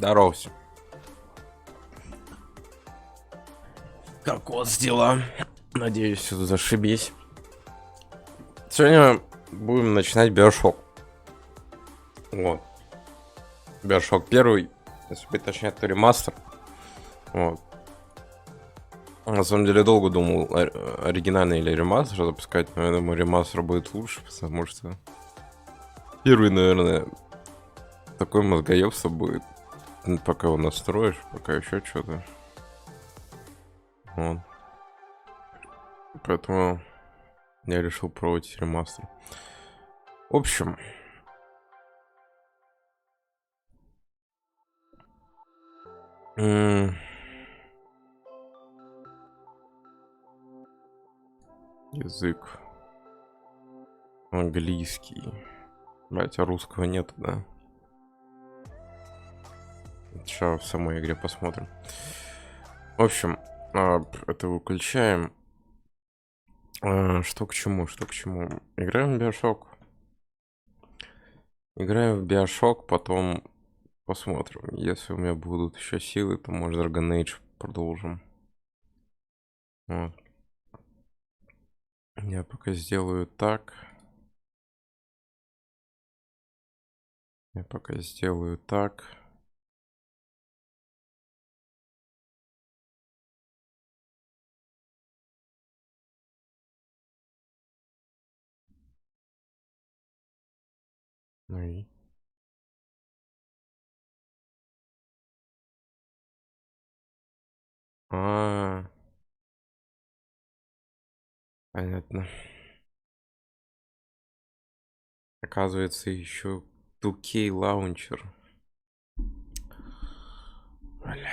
Здорово всем. Как у вас дела? Надеюсь, все зашибись. Сегодня будем начинать Биошок. Вот. Биошок первый, если быть точнее, это ремастер. Вот. На самом деле долго думал, оригинальный или ремастер запускать, но я думаю, ремастер будет лучше, потому что первый, наверное, такое мозгоебство будет. Пока его настроишь, пока еще что-то. Вот. Поэтому я решил пробовать ремастер. В общем, язык английский. Блять, а русского нету, да? Сейчас в самой игре посмотрим. В общем, это выключаем. Что к чему, что к чему? Играем в Биошок. Играем в Биошок, потом посмотрим. Если у меня будут еще силы, то может Dragon Age продолжим. Вот. Я пока сделаю так. Я пока сделаю так. Ну и... Понятно. Оказывается, еще 2K лаунчер. Бля.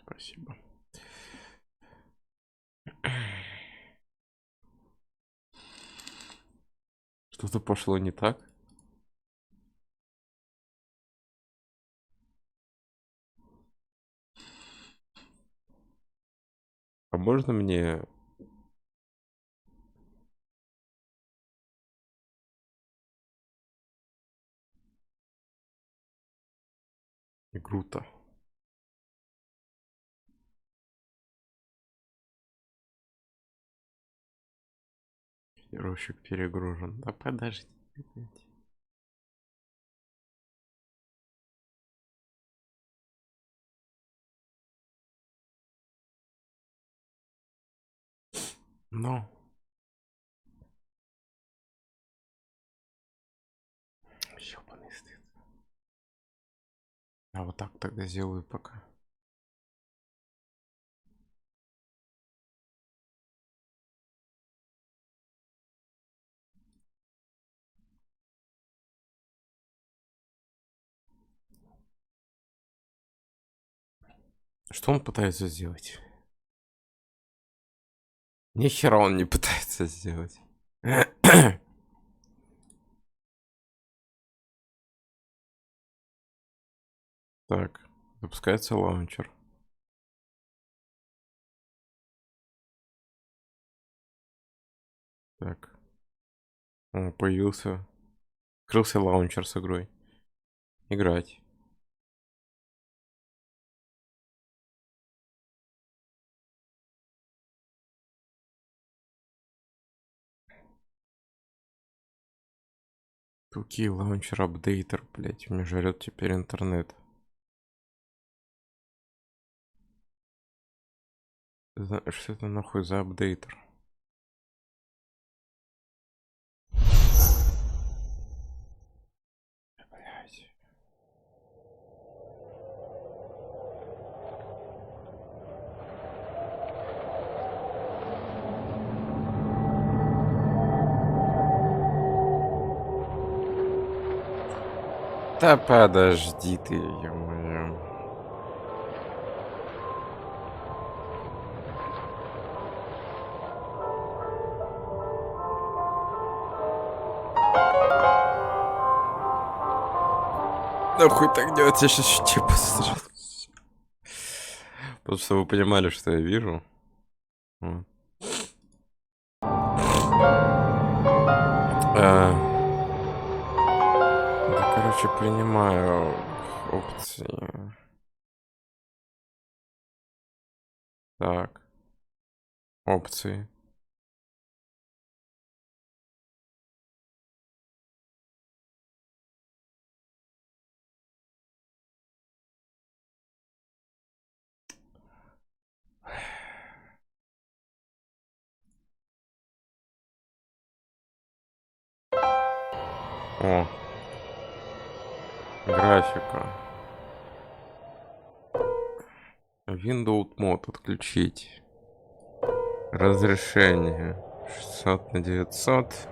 Спасибо. Что-то пошло не так. А можно мне... игру-то? Ящик перегружен. Да подожди. Ну. Ёбаный стыд. А вот так тогда сделаю пока. Что он пытается сделать? Ни хера он не пытается сделать. Так, запускается лаунчер. Так. О, появился. Открылся лаунчер с игрой. Играть. Туки, лаунчер, апдейтер, блять, меня жрет теперь интернет. Что это нахуй за апдейтер? Блять. Да подожди ты, ё-моё. Нахуй так делать, я сейчас чуть посмотрел. Просто чтобы вы понимали, что я вижу. Вот. Да, короче, принимаю опции. Так, опции. О, графика. Windows мод отключить. Разрешение 600 на 900.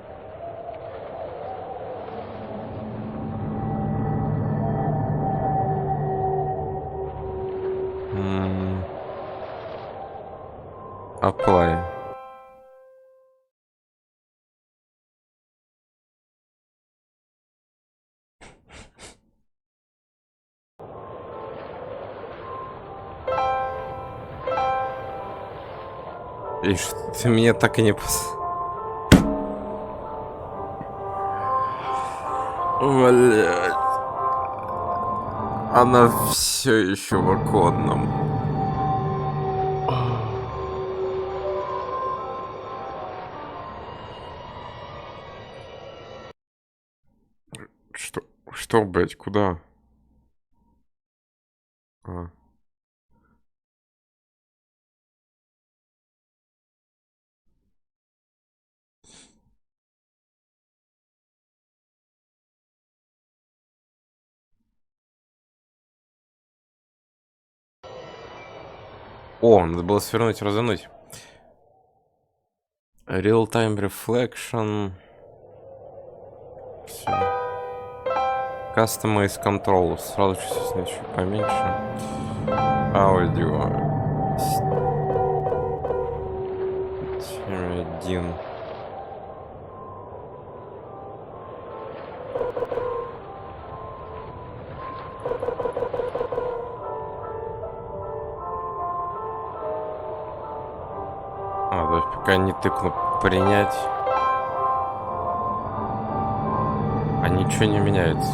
Apply. И что ты мне так и не Блять. Она все еще в оконном. Что? Что, блять, куда? А. О, надо было свернуть, развернуть. Real-time reflection. Все. Customize control. Сразу чуть поменьше. Аудио. 1. То есть пока не тыкну принять. А ничего не меняется.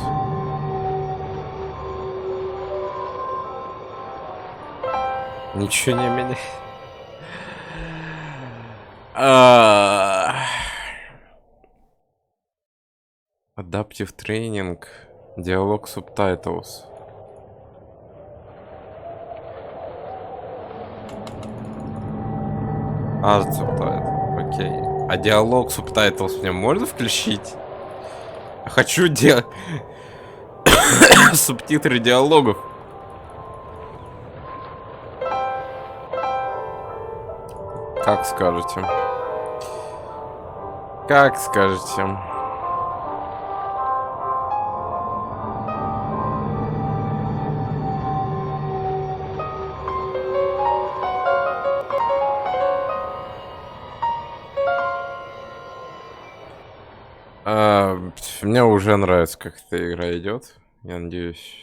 Ничего не меняется. Adaptive Training. Диалог Subtitles. Subtitles. Окей. А диалог Subtitles мне можно включить? Хочу субтитры диалогов. Как скажете. Как скажете. Мне уже нравится, как эта игра идет. Я надеюсь,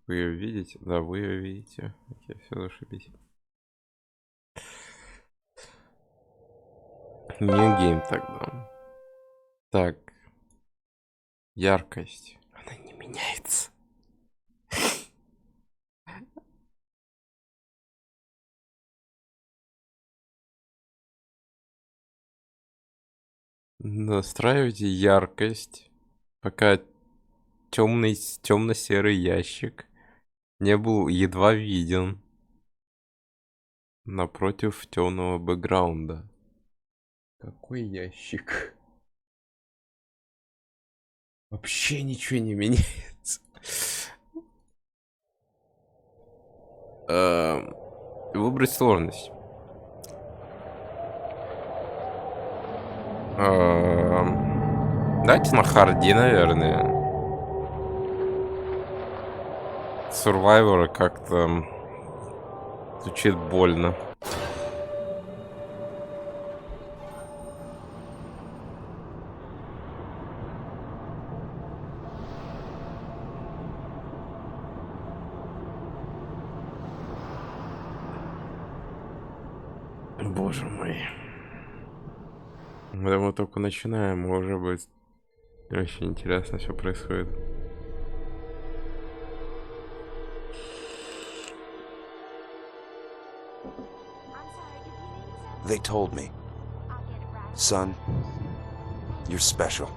вы ее видите. Да, вы ее видите. Окей, все, зашибись. New Game тогда. Так. Яркость. Она не меняется. Настраивайте яркость, пока темно-серый ящик не был едва виден напротив темного бэкграунда. Какой ящик? Вообще ничего не меняется. Выбрать сложность. Дайте на харде, наверное. Survivor как-то звучит больно. Боже мой. Мы только начинаем, а уже будет очень интересно все происходит. They told me, son, you're special.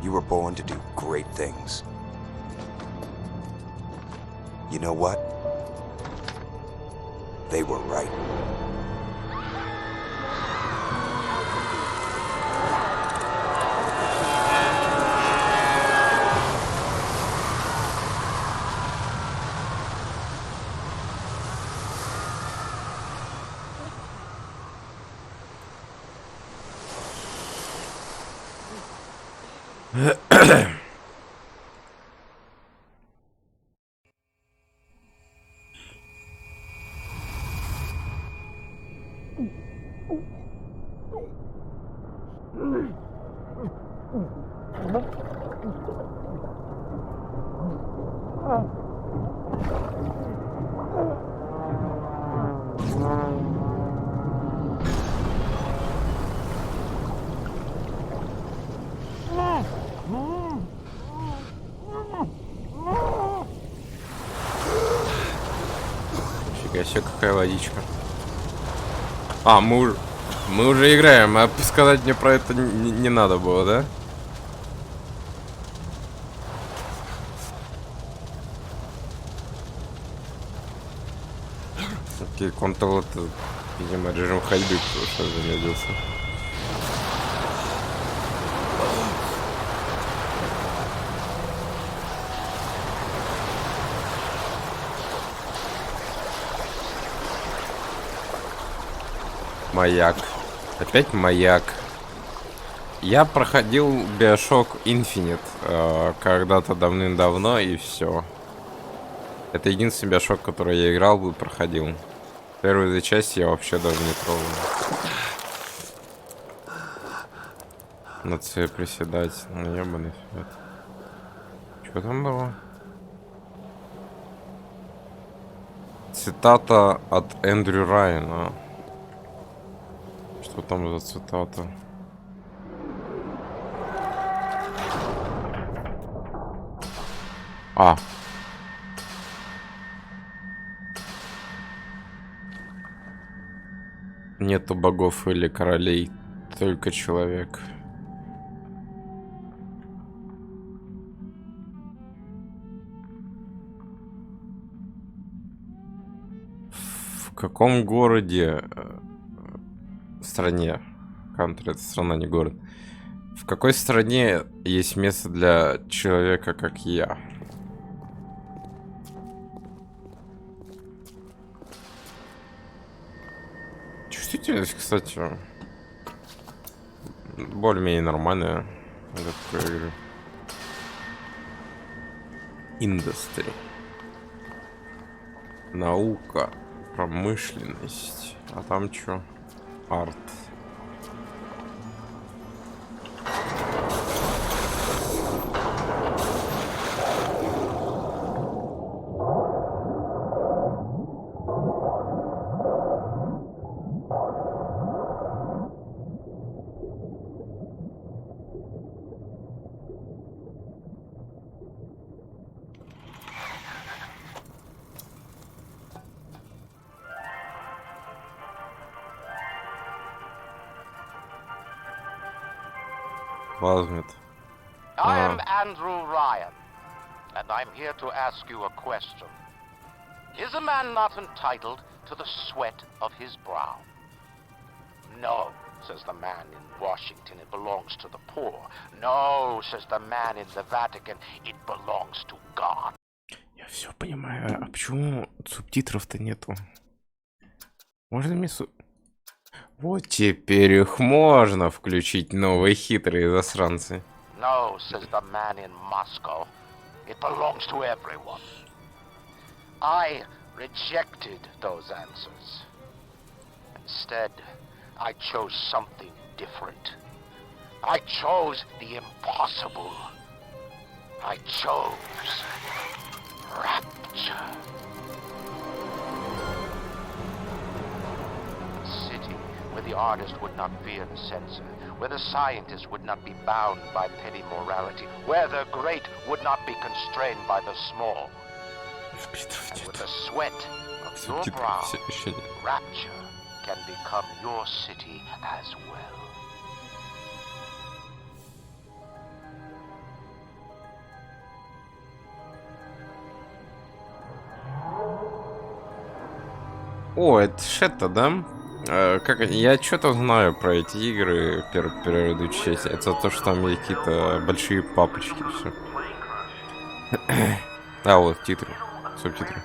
You were born to do great things. You know what? They were right. Фига себе, какая водичка. А, мы уже играем, а сказать мне про это не надо было, да? Окей, Ctrl это, видимо, режим ходьбы, потому что замедлился. Маяк. Опять маяк. Я проходил Bioshock Infinite когда-то давным-давно, и все. Это единственный Bioshock, который я играл и проходил. Первые две части я вообще даже не трогал. Надо себе приседать. Ну, ебаный свет. Что там было? Цитата от Эндрю Райана. Что там за цитата? А. Нету богов или королей, только человек. В каком городе, стране, кантри это страна, не город, в какой стране есть место для человека, как я? Чувствительность, кстати, более-менее нормальная для такой игры. Индустрия. Наука, промышленность. А там чё? Арт. Возьмет. I am Andrew Ryan, and I'm here to ask you a question. Is a man not entitled to the sweat of his brow? No, says the man in Washington, it belongs to the poor. No, says the man in the Vatican, it belongs to God. Я все понимаю, а почему субтитров-то нету? Можно мне Вот теперь их можно включить, новые хитрые засранцы. No, says the man in Moscow, it belongs to everyone. I rejected those answers. Instead, I chose something different. I chose the impossible. I chose rapture. where the artist would not fear the censor, where the scientist would not be bound by petty morality, where the great would not be constrained by the small. And with the sweat of your brow, Rapture can become your city as well. О, это ж это, да? Как я что-то знаю про эти игры предыдущие. Это то, что там есть какие-то большие папочки, все. А, вот титры, субтитры.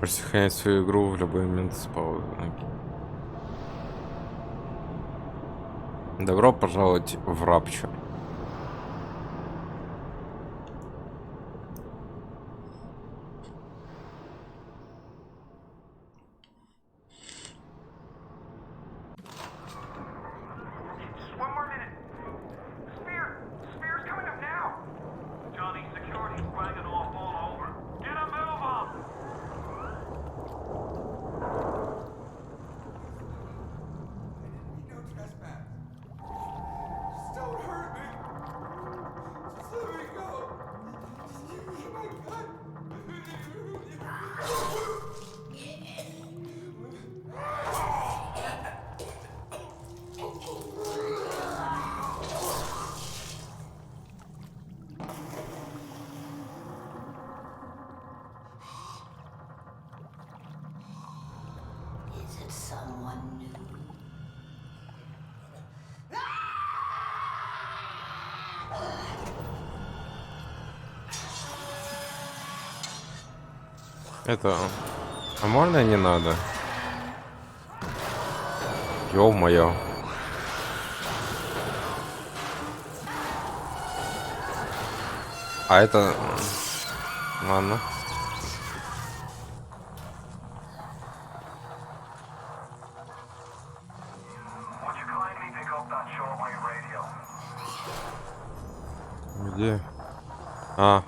Можете сохранять свою игру в любой момент с паузы. Добро пожаловать в Rapture. Это... А можно не надо? Ё-моё. А это... Ладно. Где? А.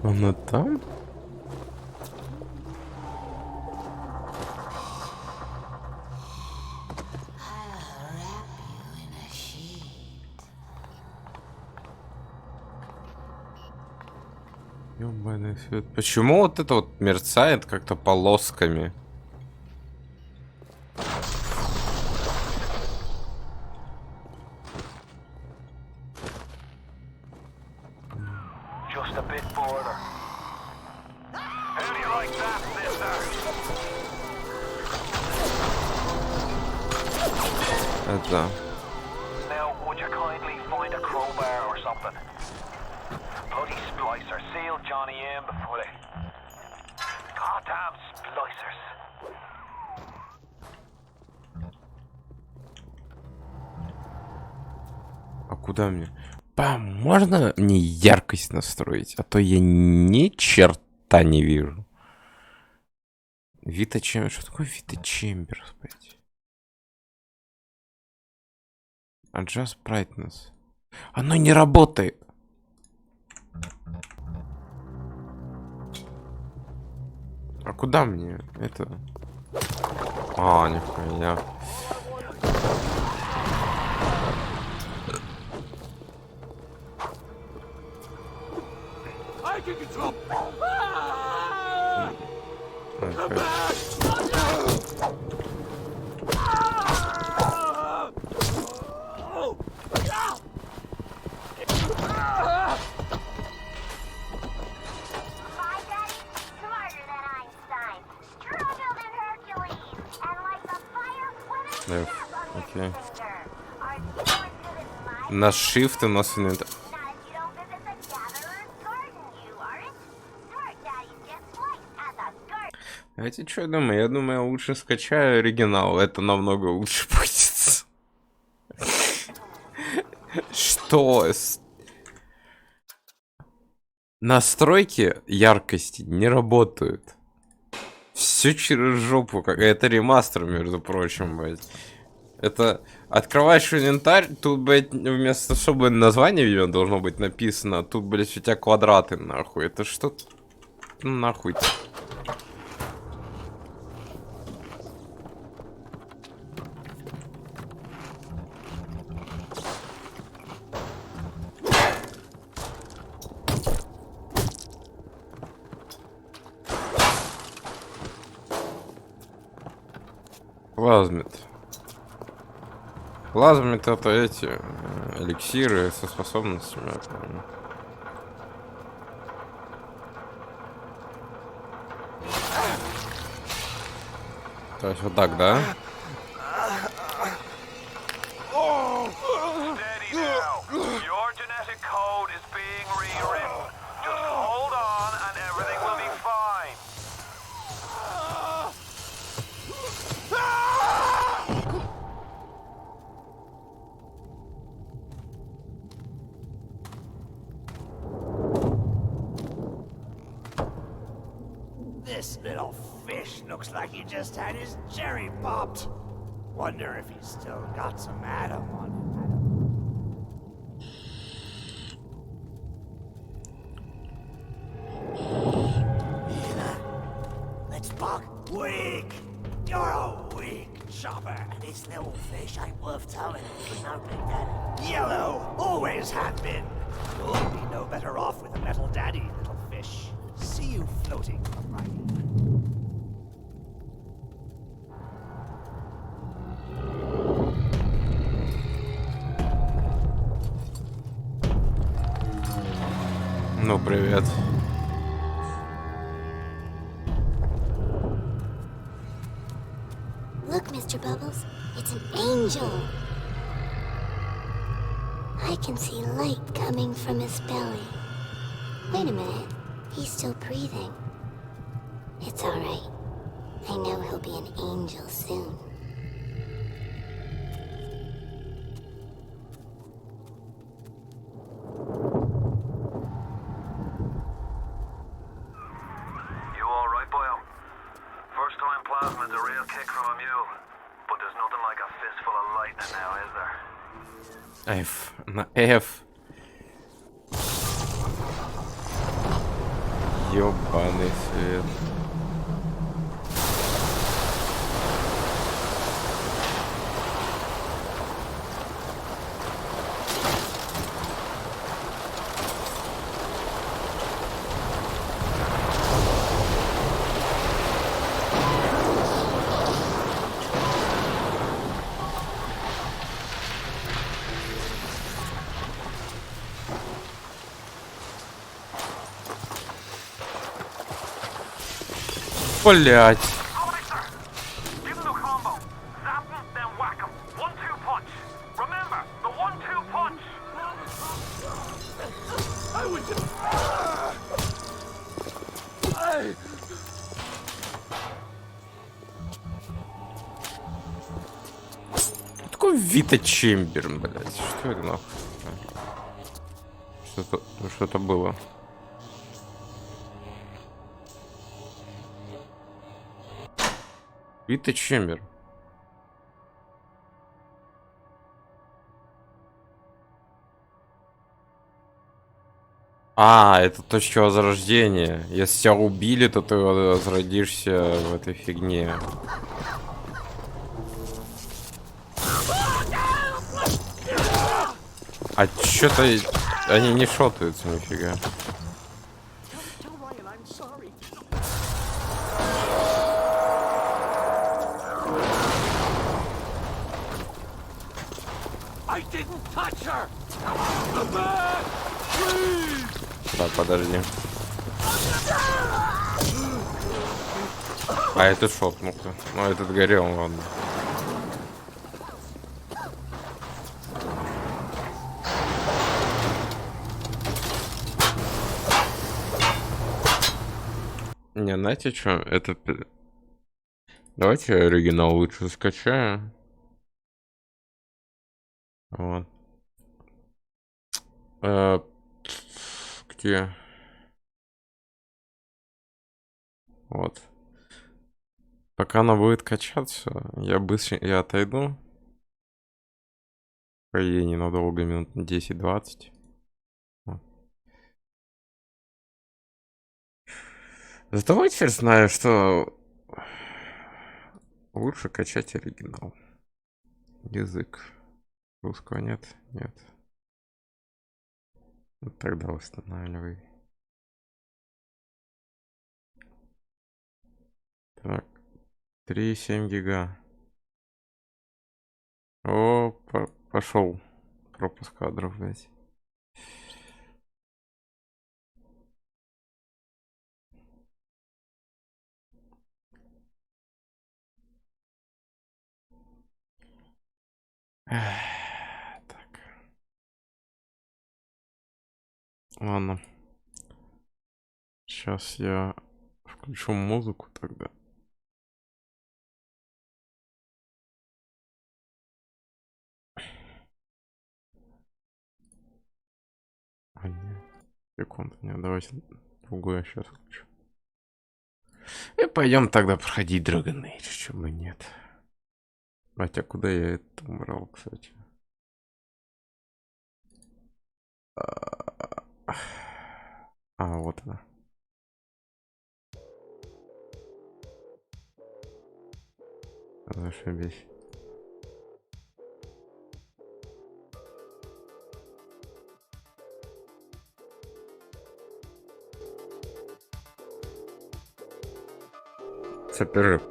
Она там? Ёбаный свет. Почему вот это вот мерцает как-то полосками? Это... А куда мне? Можно мне яркость настроить? А то я ни черта не вижу. Vita Chambers. Что такое Vita Chambers, блядь? Adjust brightness. Оно не работает. А куда мне это? А, нихуя. My daddy's smarter than Einstein, stronger than Hercules, and like the fire with a Да, snap on his окей. finger. Are you as good as mine? На shift у нас инвентарь. Not if you don't visit the gatherer's garden, you aren't. Smart daddy's just like at the garden. Знаете, что я думаю? Я думаю, я лучше скачаю оригинал. Это намного лучше будет. Что? Настройки яркости не работают. Все через жопу. Это ремастер, между прочим, блядь. Это открываешь инвентарь, тут, блядь, вместо чтобы название видео должно быть написано, тут, блядь, у тебя квадраты, нахуй. Это что? Ну, нахуй. Плазмит. Плазмит это эти эликсиры со способностями. я помню. То есть вот так, да? Steady now. Your genetic code is being rewritten. Just hold on and everything will be fine. This little fish looks like he just had his cherry popped. Wonder if he's still got some Adam on him. Let's buck. Weak! You're a weak chopper. This little fish ain't worth towing. No big daddy. Yellow! Always have been. You'll be no better off with a metal daddy, little fish. See you floating upright. Ну, привет. Look, Mr. Bubbles, it's an angel. I can see light coming from his belly. Wait a minute, he's still breathing. It's all right. I know he'll be an angel soon. You alright, boyo? First time plasma's a real kick from a mule. But there's nothing like a fistful of lightning now, is there? F. На F. Ёбаный свет. Блять. Give him the combo. Zap him, then whack him. 1-2 punch. Remember, the 1-2 punch. Такой Вита Чемберн, блять. Что это нахуй? Что-то было. Вита Чембер. А, это точка возрождения. Если тебя убили, то ты возродишься в этой фигне. А чё-то они не шотаются, нифига. Так, подожди. А этот шотнул-то. Ну, этот горел, ладно. Не, знаете что? Этот... Давайте я оригинал лучше скачаю. Вот. Где? Вот. Пока она будет качаться, я быстро я отойду. По идее, ненадолго, минут 10-20. Вот. Зато я теперь знаю, что лучше качать оригинал. Язык. Русского нет? Нет. Вот тогда восстанавливай. Так. 3,7 гига. О, пошел пропуск кадров, блядь. Так. Ладно. Сейчас я включу музыку тогда. А, нет. Секунду, нет, давайте другое сейчас включу. И пойдем тогда проходить Dragon Age, чего бы нет. Хотя куда я это убрал, кстати? Вот она. Зашибись. Це перерыв.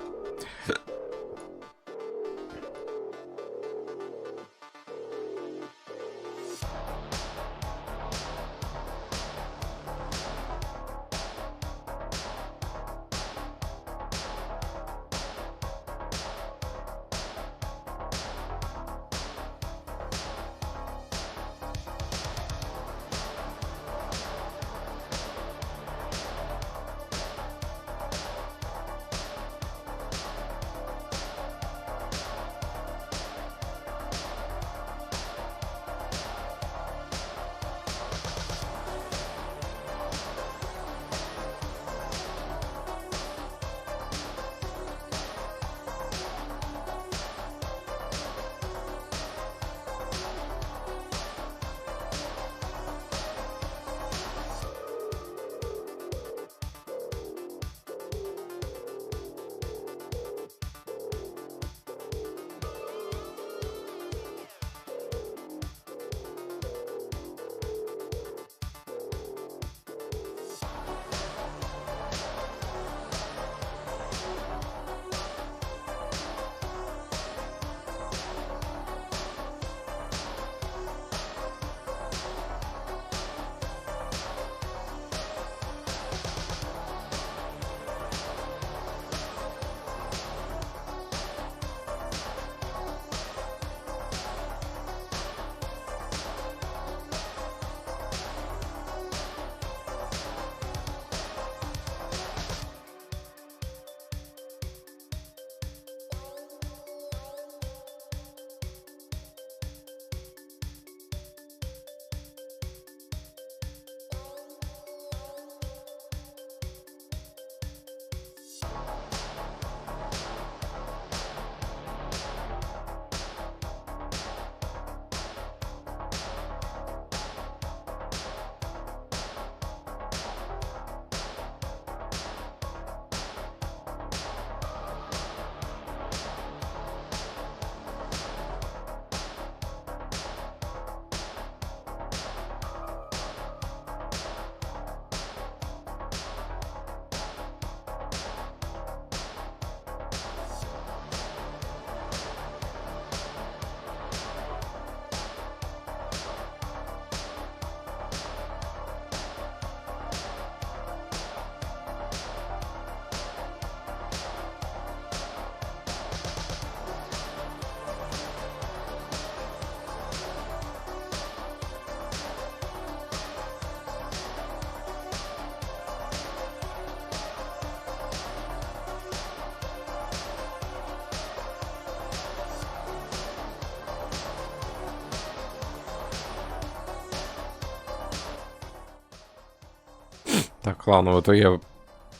Так, ладно, вот я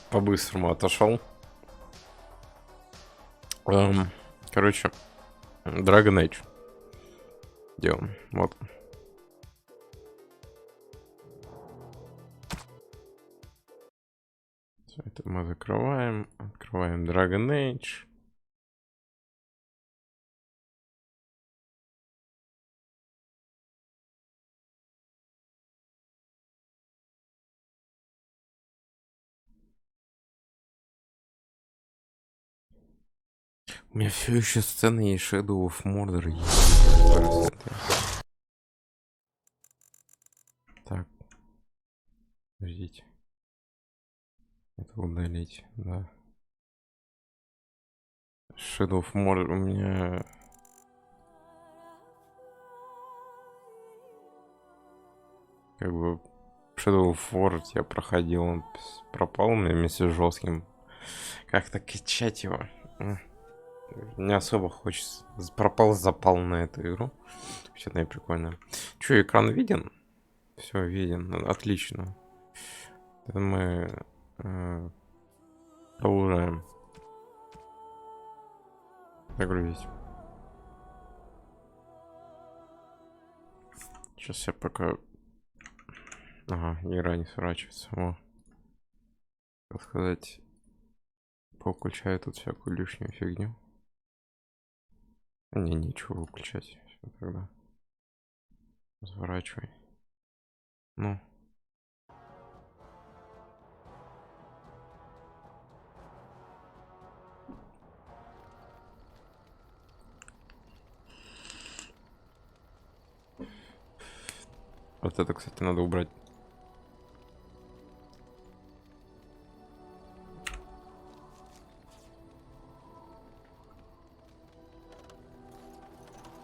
по-быстрому отошел. Короче, Dragon Age. Делаем. Вот. Всё это мы закрываем. Открываем Dragon Age. У меня все еще сцены есть Shadow of Mordor есть. Так. Подождите. Это удалить, да. Shadow of Mordor у меня... Как бы... Shadow of War я проходил, он пропал у меня вместе с жестким. Как-то качать его. Не особо хочется. Пропал запал на эту игру. Что-то прикольно. Че, экран виден? Все, виден. Отлично. Это мы продолжаем. Загрузить. Сейчас я пока... Ага, игра не сворачивается. О. Так сказать, повключаю тут всякую лишнюю фигню. Не, ничего выключать. Все, тогда. Разворачивай. Ну. Вот это, кстати, надо убрать.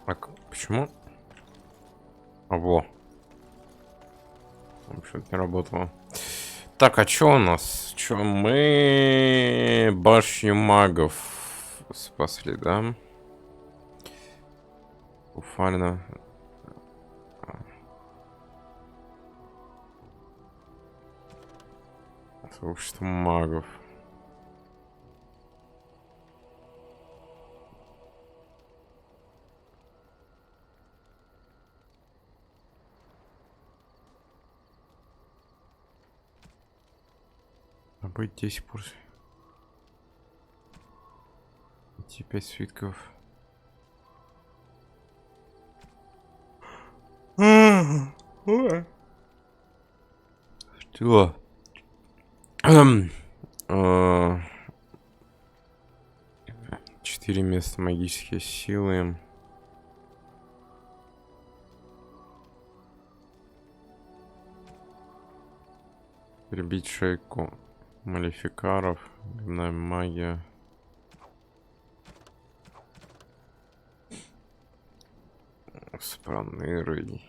Так, почему? А, во. Что-то не работало. Так, а что у нас? Что мы башню магов спасли, да? Уфально. Сообщество магов. А быть 10 порций. Эти 5 свитков. Что? 4 места магические силы. Прибить шейку малификаров. Дневная магия. Спронырый.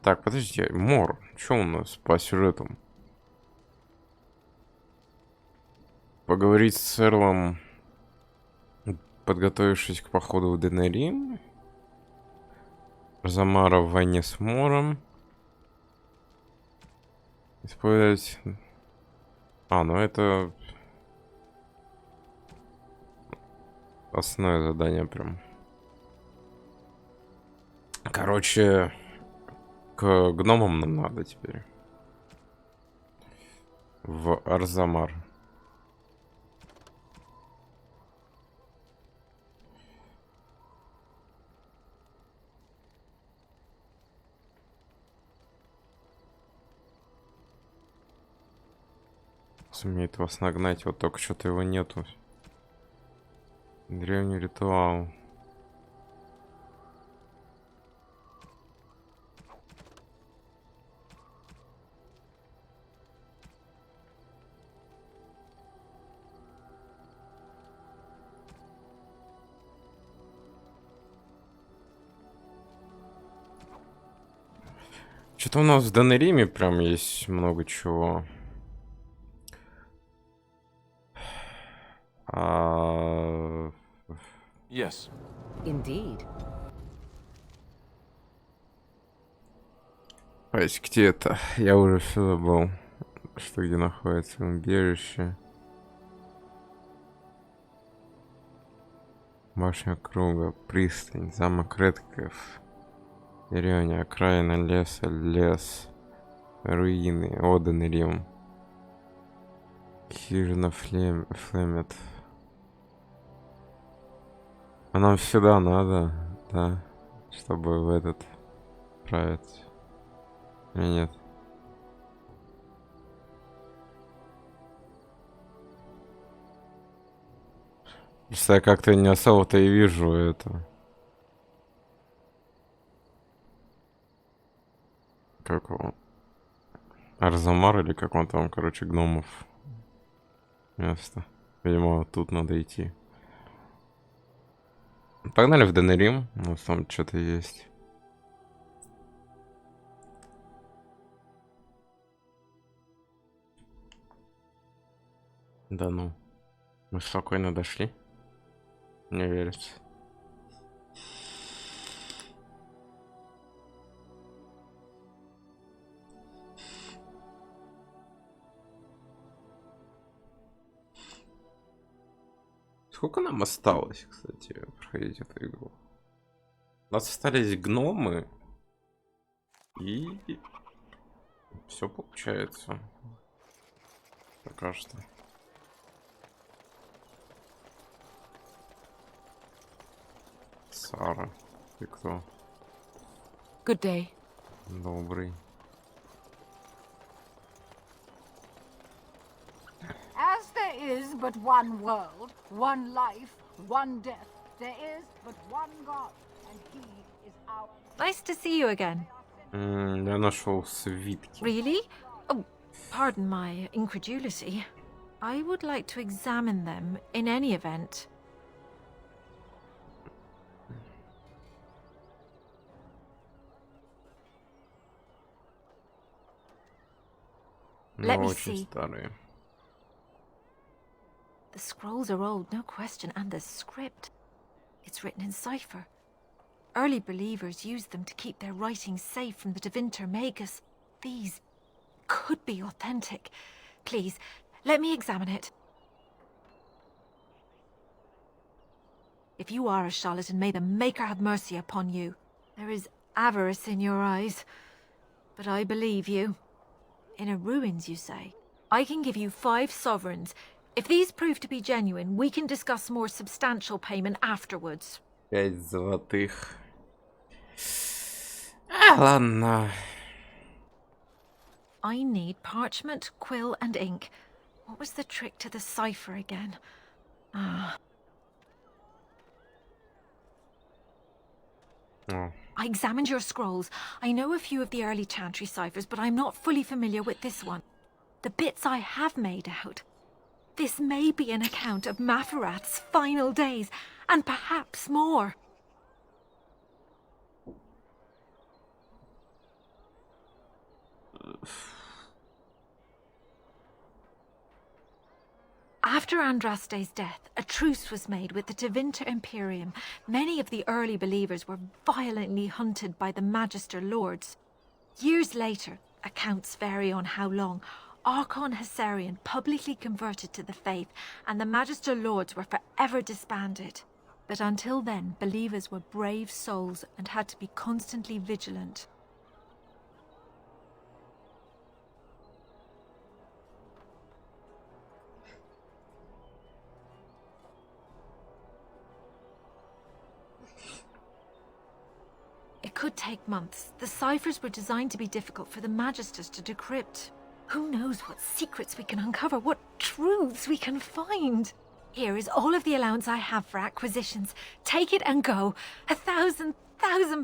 Так, подождите, Мор, что у нас по сюжетам? Поговорить с Эрлом, подготовившись к походу в Денерин. Замара в войне с Мором. Использовать... А, ну это... Основное задание прям. Короче, к гномам нам надо теперь. В Арзамар. Сумеет вас нагнать, вот только что-то его нету. Древний ритуал. Что-то у нас в Денериме прям есть много чего. Yes. Indeed. То есть где это? Я уже все забыл, что где находится убежище. Башня круга, пристань, замок Редклифф, деревня, окраина леса, лес, руины, Оден и Рим, хижина Флемет. А нам сюда надо, да, чтобы в этот отправить. Или нет? Просто я как-то не особо-то и вижу это. Как его? Арзамар или как он там, короче, гномов место. Видимо, вот тут надо идти. Погнали в Денерим, у нас там что-то есть. Да ну. Мы спокойно дошли. Не верится. Сколько нам осталось, кстати, проходить эту игру? У нас остались гномы. И все получается. Пока что. Сара, ты кто? Good day. Добрый. As there is but one world, one life, one death, there is but one God, and He is our... Nice to see you again. Я нашел свитки. Really? Oh, pardon my incredulity. I would like to examine them in any event. Let Но me очень see. старые. The scrolls are old, no question, and the script. It's written in cipher. Early believers used them to keep their writings safe from the Tevinter Magus. These could be authentic. Please, let me examine it. If you are a charlatan, may the Maker have mercy upon you. There is avarice in your eyes, but I believe you. Inner ruins, you say? I can give you 5 sovereigns. If these prove to be genuine, we can discuss more substantial payment afterwards. 5 золотых. Ладно. I need parchment, quill, and ink. What was the trick to the cipher again? Ah. О, I examined your scrolls. I know a few of the early Chantry ciphers, but I'm not fully familiar with this one. The bits I have made out. This may be an account of Mafarat's final days, and perhaps more. After Andraste's death, a truce was made with the Tevinter Imperium. Many of the early believers were violently hunted by the Magister Lords. Years later, accounts vary on how long, Archon Hessarian publicly converted to the faith, and the Magister Lords were forever disbanded. But until then, believers were brave souls and had to be constantly vigilant. It could take months. The ciphers were designed to be difficult for the Magisters to decrypt. Who knows what secrets we can uncover, what truths we can find. Here is all of the allowance I have for acquisitions. Take it and go. 1,000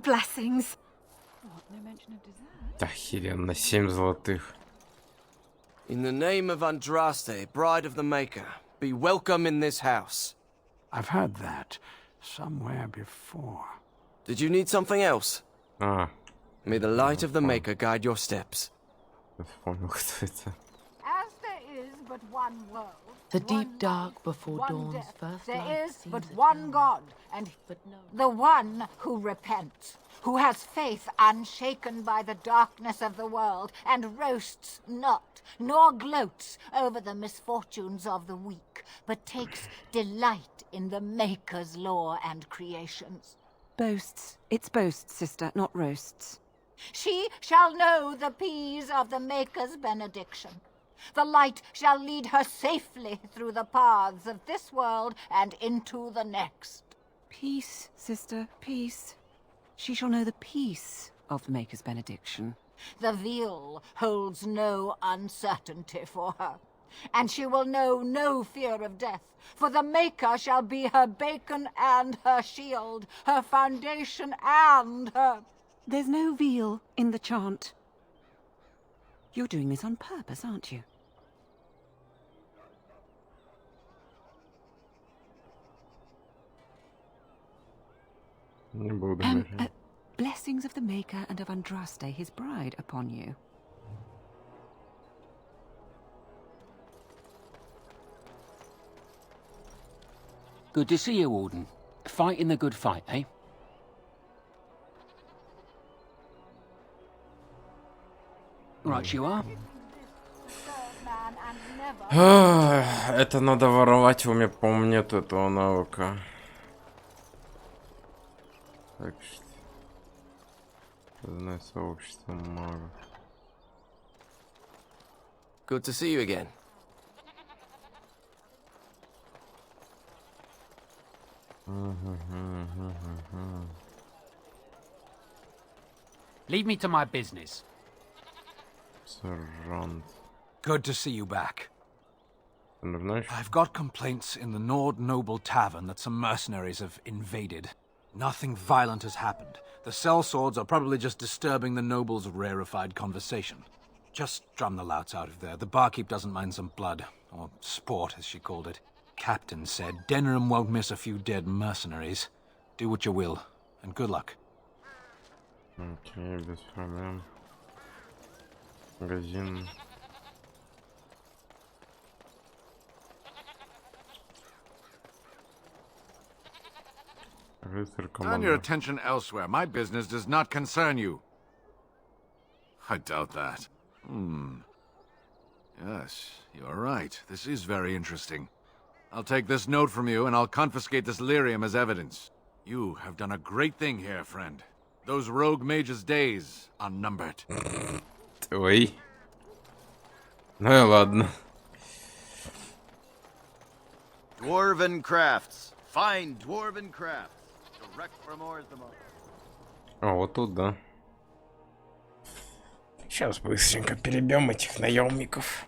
blessings. What, no mention of dessert? охеренно, 7 золотых. In the name of Andraste, Bride of the Maker, be welcome in this house. I've heard that somewhere before. Did you need something else? А, May the light of the Maker guide your steps. я вспомнил, кто это. As there is but one world, The one deep life, dark before one dawn's death. first There light is seems but eternal. one God, and But no. the one who repents, who has faith unshaken by the darkness of the world, and roasts not, nor gloats over the misfortunes of the weak, but takes delight in the Maker's law and creations. Boasts. It's boasts, sister, not roasts. She shall know the peace of the Maker's benediction. The light shall lead her safely through the paths of this world and into the next. Peace, sister, peace. She shall know the peace of the Maker's benediction. The veil holds no uncertainty for her, and she will know no fear of death, for the Maker shall be her beacon and her shield, her foundation and her... There's no veal in the chant. You're doing this on purpose, aren't you? Не буду мешать. Blessings of the Maker and of Andraste, his bride, upon you. Good to see you, Warden. Fighting the good fight, eh? Right you are. Это надо воровать, у меня, по-моему, нет этого навыка. Так что... Знаю сообщество магов. Good to see you again. Leave me to my business. Сержант. Good to see you back. Знаешь? I've got complaints in the Nord Noble Tavern that some mercenaries have invaded. Nothing violent has happened. The sellswords are probably just disturbing the nobles' rarefied conversation. Just drum the louts out of there. The barkeep doesn't mind some blood. Or sport, as she called it. Captain said Denham won't miss a few dead mercenaries. Do what you will, and good luck. Окей, без проблем. Магазин. Turn your attention elsewhere. My business does not concern you. I doubt that. Yes, you're right. This is very interesting. I'll take this note from you, and I'll confiscate this lyrium as evidence. You have done a great thing here, friend. Those rogue mages' days are numbered. Ой. Ну и ладно. Dwarven crafts. Fine dwarven crafts. Direct from Orzammar. А, вот тут, да. Сейчас быстренько перебьем этих наемников.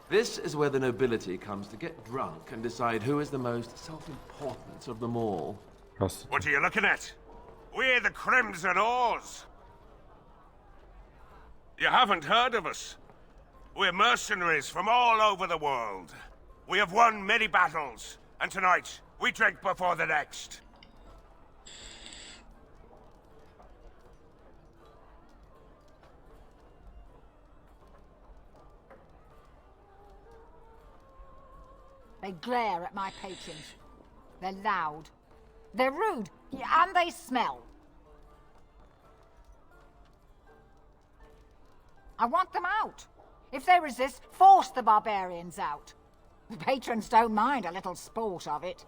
This is where the nobility comes to get drunk and decide who is the most self-important of them all. What are you looking at? We're the Crimson Oars. You haven't heard of us. We're mercenaries from all over the world. We have won many battles, and tonight we drink before the next. They glare at my patrons. They're loud. They're rude, and they smell. I want them out. If they resist, force the barbarians out. The patrons don't mind a little sport of it.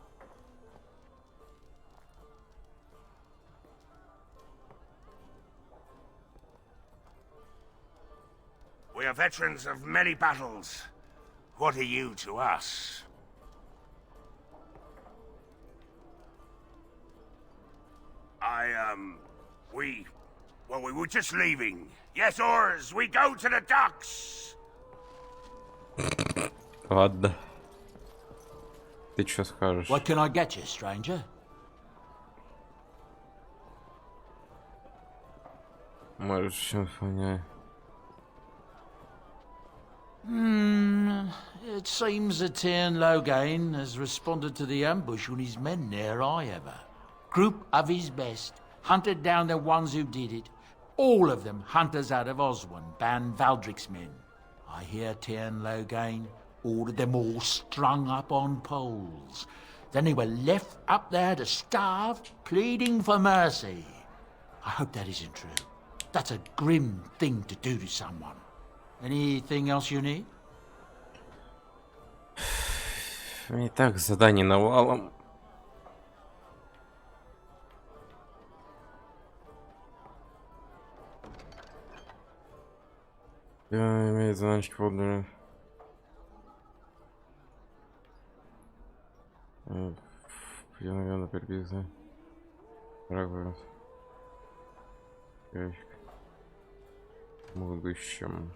We are veterans of many battles. What are you to us? Well, we were just leaving. Yes, oars, we go to the docks! Ладно. Ты что скажешь? What can I get you, stranger? Можешь сейчас понять. It seems that Tyrn Loghain has responded to the ambush when his men near Eye Ever. Group of his best, hunted down the ones who did it, All of them hunters out of Oswan, Ban Valdric's men. I hear Tiernan Loghain ordered them all strung up on poles. Then they were left up there to starve, pleading for mercy. I hope that isn't true. That's a grim thing to do to someone. Anything else you need? И так заданий навалом. Имеет значки подали. Я, наверное, переписываю. Дорогой. Ящик. В будущем.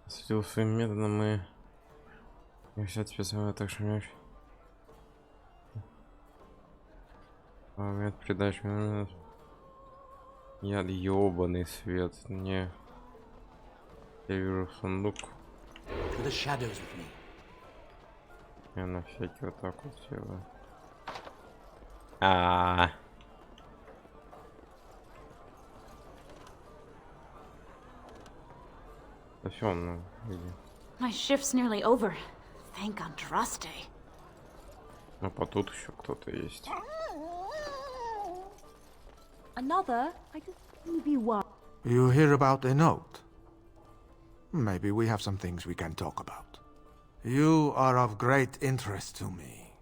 Осветил своим методом и все специально так шумящий. Момент передачи. Я ёбаный свет. Не. Я вижу сундук. Я на всякий вот так вот сделаю. Да всё, ну, иди. My shift's nearly over. Thank Andraste. Ну, по тут еще кто-то есть. Another? I just maybe one. You hear about a note? Maybe we have some things we can talk about. You are of great interest to me.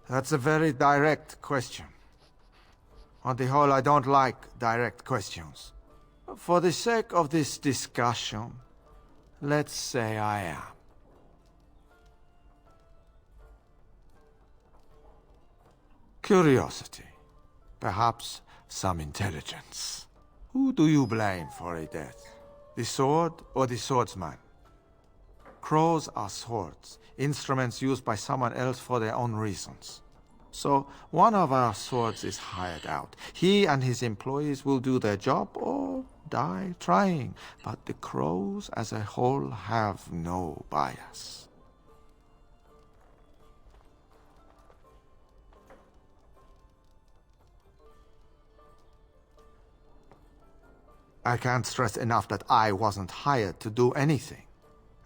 That's a very direct question. On the whole, I don't like direct questions. For the sake of this discussion, let's say I am. Curiosity. Perhaps some intelligence. Who do you blame for a death? The sword or the swordsman? Crows are swords, instruments used by someone else for their own reasons. So, one of our swords is hired out. He and his employees will do their job or die trying. But the crows as a whole have no bias. I can't stress enough that I wasn't hired to do anything.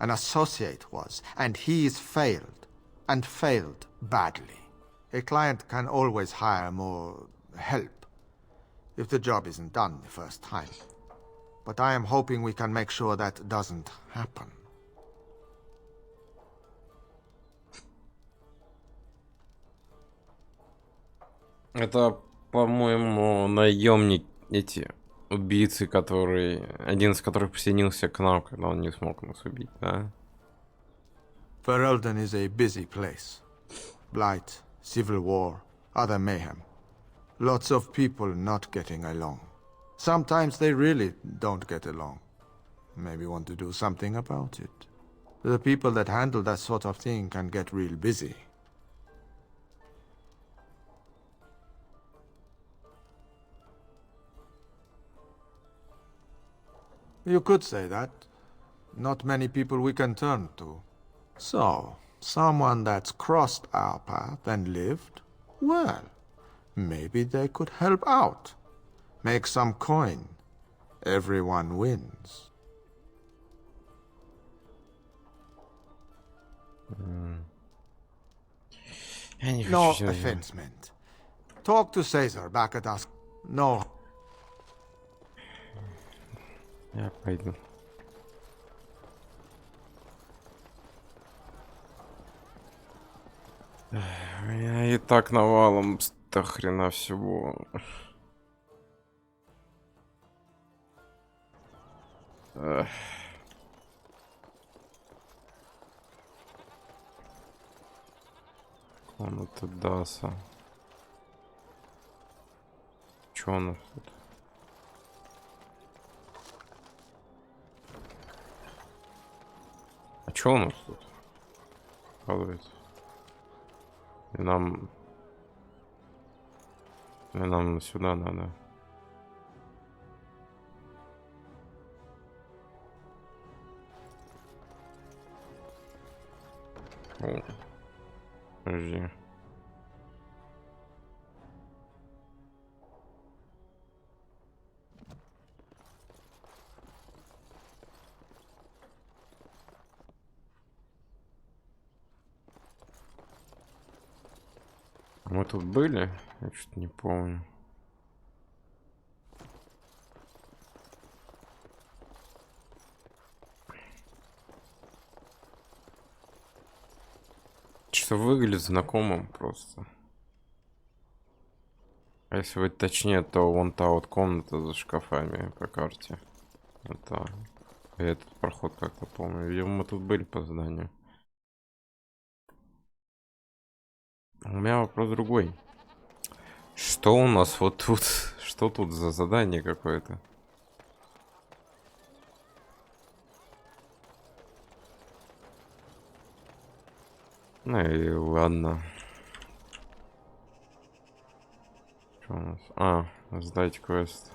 An associate was, and he's failed. And failed badly. A client can always hire more help if the job isn't done the first time. But I am hoping we can make sure that doesn't happen. Это, по-моему, наемник, эти убийцы, который один из которых присоединился к нам, когда он не смог нас убить, да? Ferelden is a busy place. Blight, civil war, other mayhem. Lots of people not getting along. Sometimes they really don't get along. Maybe want to do something about it. The people that handle that sort of thing can get real busy. You could say that. Not many people we can turn to. So, someone that's crossed our path and lived? Well, maybe they could help out. Make some coin. Everyone wins. No offense meant. Talk to Caesar back at us. No. Я пойду. Я и так навалом до хрена всего. Комната Даса. Чё у нас тут? А чё у нас тут? Оказывается. И нам сюда надо. О, подожди. Мы тут были? Я что-то не помню. Что выглядит знакомым просто. А если быть точнее, то вон та вот комната за шкафами по карте. Это... Я этот проход как-то помню. Видимо, мы тут были по заданию. У меня вопрос другой. Что у нас вот тут? Что тут за задание какое-то? Ну и ладно. Что у нас? А, сдать квест.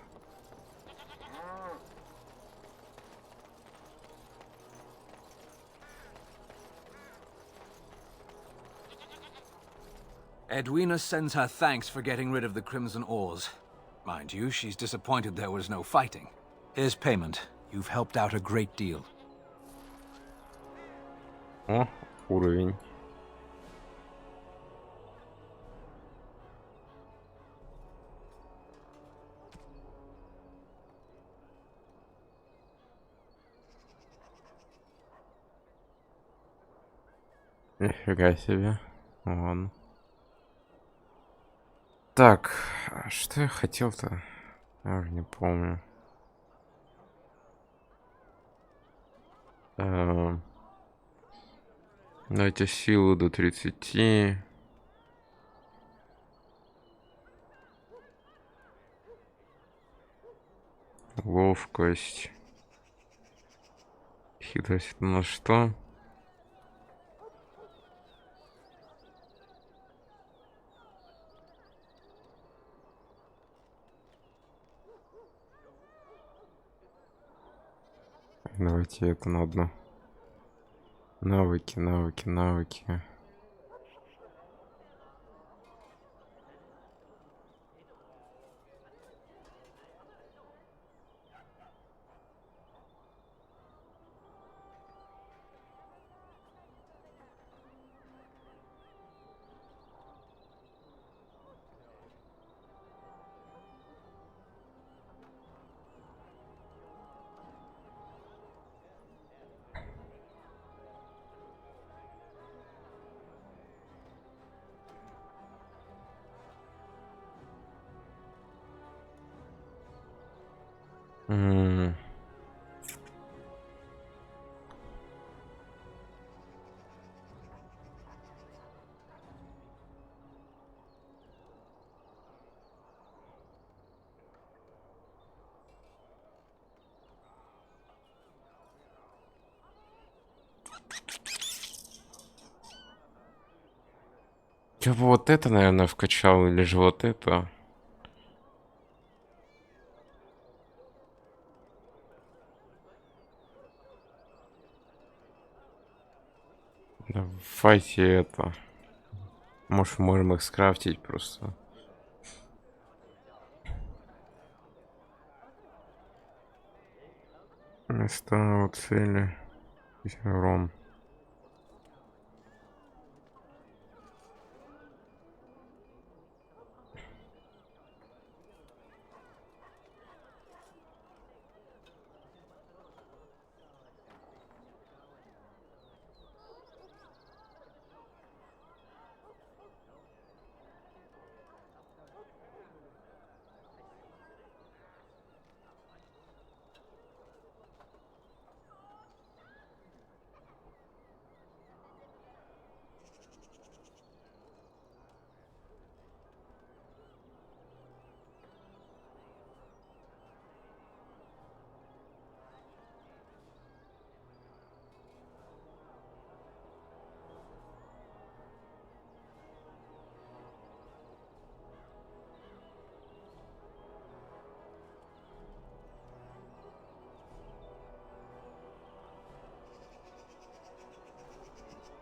Edwina sends her thanks for getting rid of the Crimson Oars. Mind you, she's disappointed there was no fighting. Here's payment. You've helped out a great deal. О, уровень. Нифига себе. Ладно. Так, что я хотел-то? Я уже не помню. Дайте силу до 30. Ловкость. Хитрость на что? Давайте это на одно. Навыки, навыки, навыки. Я бы вот это, наверное, вкачал, или же вот это. Давайте это. Может, можем их скрафтить просто. Места, цели. Урон.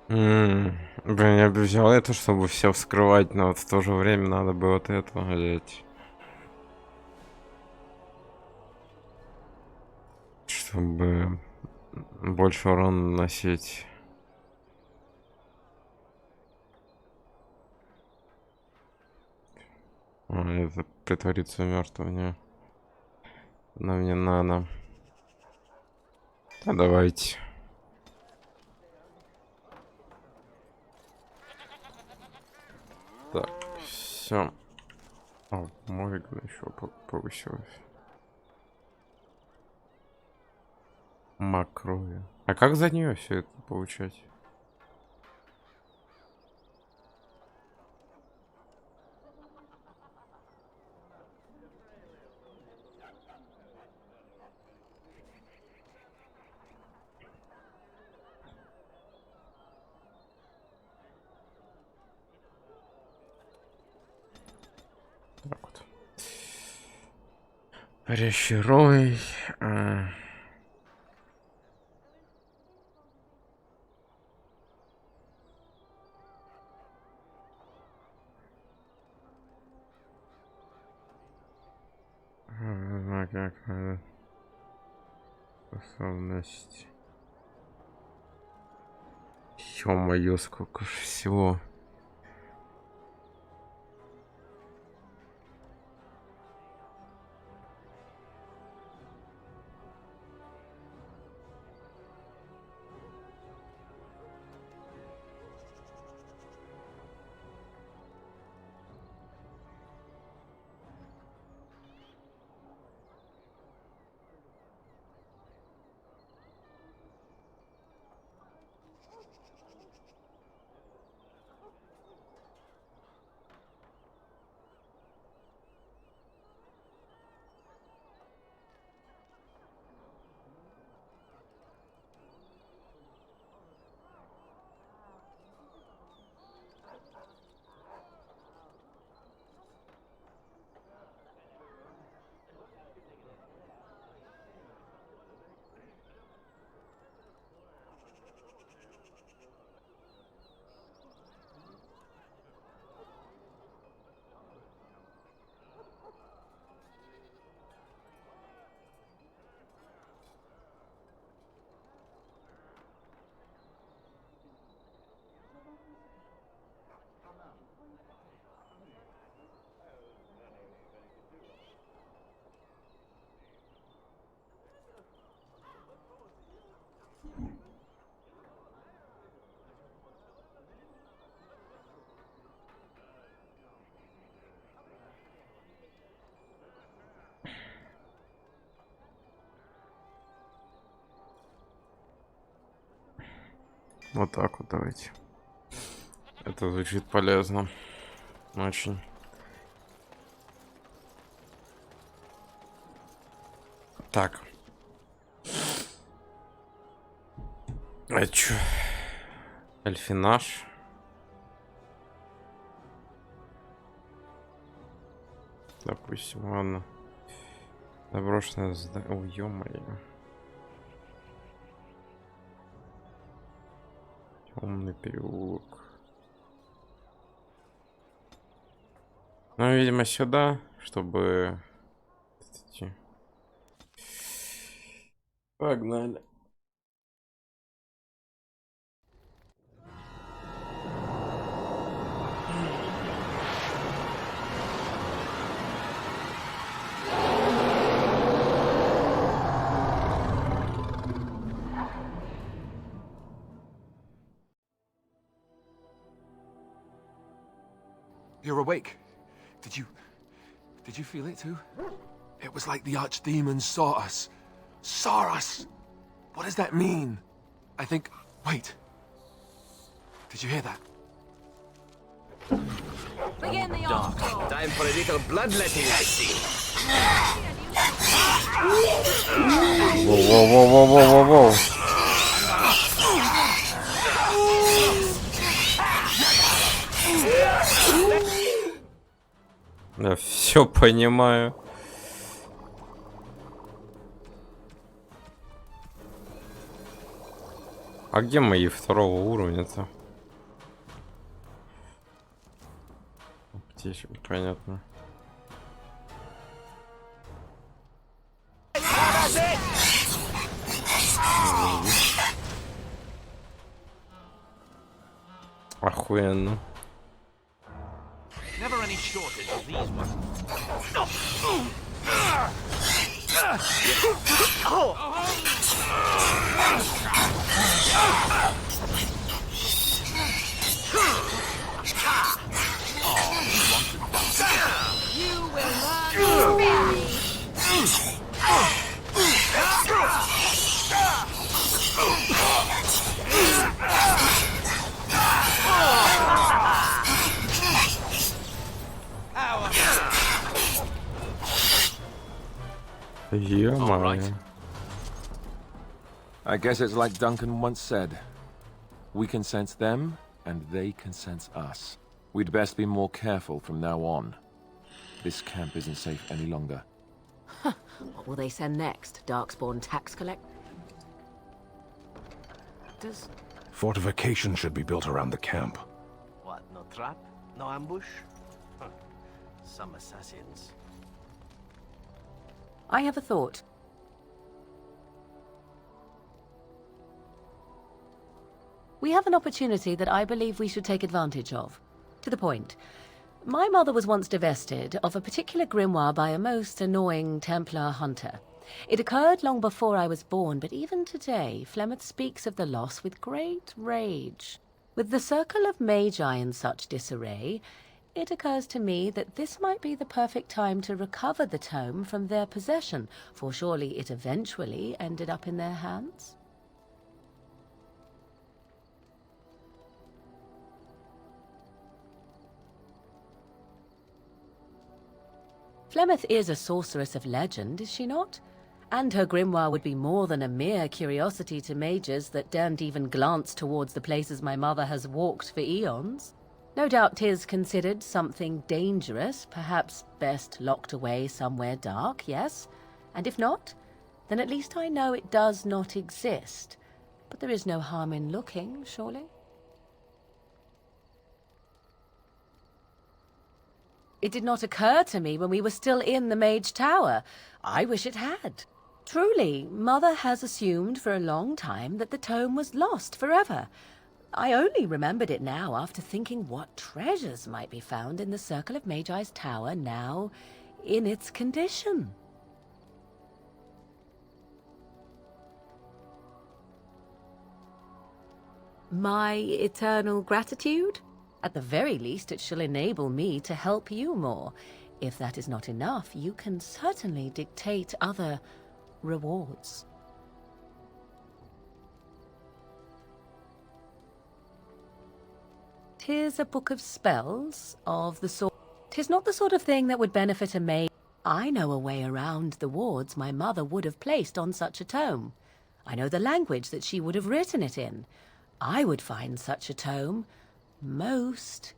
Блин, я бы взял это, чтобы все вскрывать, но вот в то же время надо бы вот это взять. Чтобы больше урона наносить. Это притвориться мертвым, не? Нам не надо. Да, давайте. Так, все. О, Мориган еще повысилась. Макрови. А как за нее все это получать? Так вот. Парящий рой. Как способность. Ё-моё, сколько ж всего. Вот так вот давайте. Это звучит полезно. Очень. Так. А чё? Эльфинаж. Допустим, ладно. Заброшенное здание. Ой, ё-моё. Темный переулок. Ну, видимо, сюда, чтобы... Погнали. You're awake. Did you feel it too? It was like the archdemons saw us. Saw us! What does that mean? I think... Wait. Did you hear that? Begin the Dark. Time for a little bloodletting, I see. Воу-воу-воу-воу-воу-воу. Да, все понимаю. А где мои второго уровня-то? Здесь понятно. Охуенно. Never any shortage of these ones. You will not bury me. Ё-моё. I guess it's like Duncan once said. We can sense them, and they can sense us. We'd best be more careful from now on. This camp isn't safe any longer. What will they send next? Darkspawn tax collect? Fortification should be built around the camp. What, no trap? No ambush? Huh. Some assassins. I have a thought. We have an opportunity that I believe we should take advantage of. To the point. My mother was once divested of a particular grimoire by a most annoying Templar hunter. It occurred long before I was born, but even today, Flemeth speaks of the loss with great rage. With the circle of magi in such disarray, it occurs to me that this might be the perfect time to recover the tome from their possession, for surely it eventually ended up in their hands. Flemeth is a sorceress of legend, is she not? And her grimoire would be more than a mere curiosity to mages that daren't even glance towards the places my mother has walked for eons. No doubt 'tis considered something dangerous, perhaps best locked away somewhere dark, yes? And if not, then at least I know it does not exist. But there is no harm in looking, surely? It did not occur to me when we were still in the Mage Tower. I wish it had. Truly, Mother has assumed for a long time that the tome was lost forever. I only remembered it now after thinking what treasures might be found in the Circle of Magi's Tower now in its condition. My eternal gratitude? At the very least, it shall enable me to help you more. If that is not enough, you can certainly dictate other rewards. 'Tis a book of spells, of the sort... 'Tis not the sort of thing that would benefit a maid. I know a way around the wards my mother would have placed on such a tome. I know the language that she would have written it in. I would find such a tome most...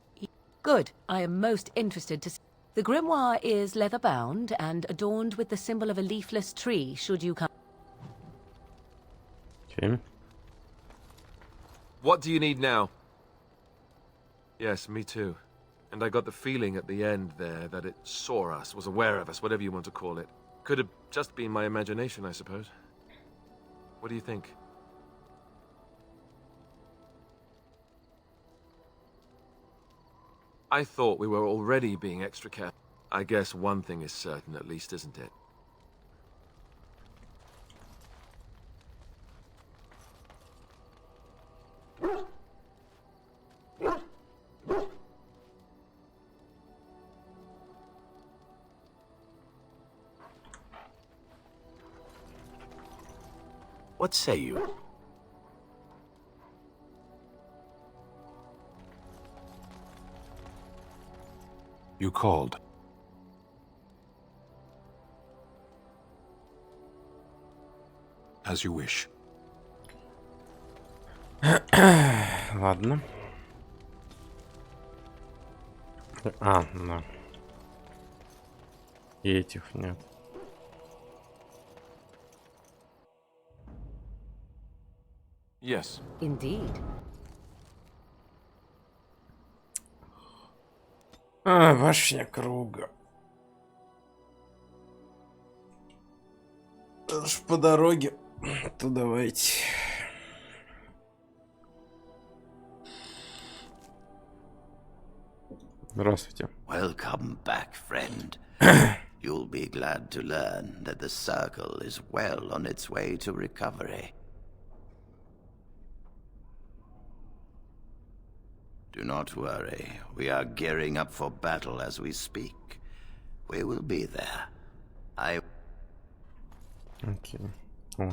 Good. I am most interested to see. The grimoire is leather-bound and adorned with the symbol of a leafless tree, should you come... Okay. What do you need now? Yes, me too. And I got the feeling at the end there that it saw us, was aware of us, whatever you want to call it. Could have just been my imagination, I suppose. What do you think? I thought we were already being extra careful. I guess one thing is certain at least, isn't it? What say you? You called. As you wish. Ладно. Да. И этих нет. Yes. Indeed. Башня круга. Аж по дороге. То давайте. Здравствуйте. Welcome back, friend. You'll be glad to learn that the Circle is well on its way to recovery. Do not worry. We are gearing up for battle as we speak. We will be there. Окей. О.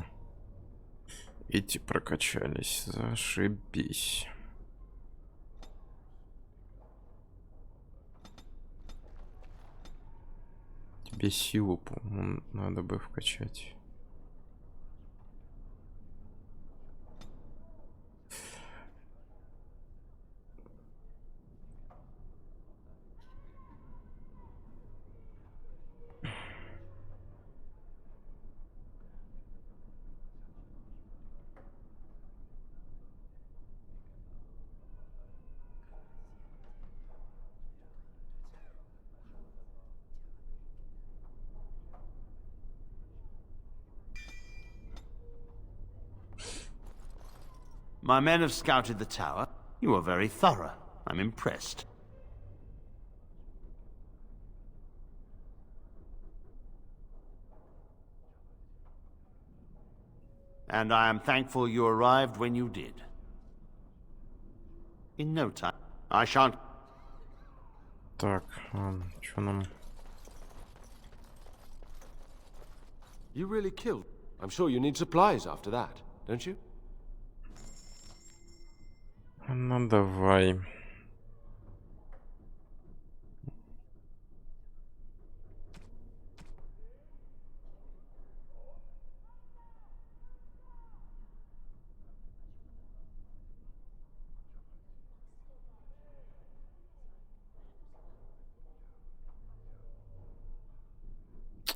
Эти прокачались. Зашибись. Тебе силу, по-моему, надо бы вкачать. My men have scouted the tower. You are very thorough. I'm impressed. And I am thankful you arrived when you did. In no time. I shan't... Так, что нам? You really killed. I'm sure you need supplies after that, don't you? Ну давай.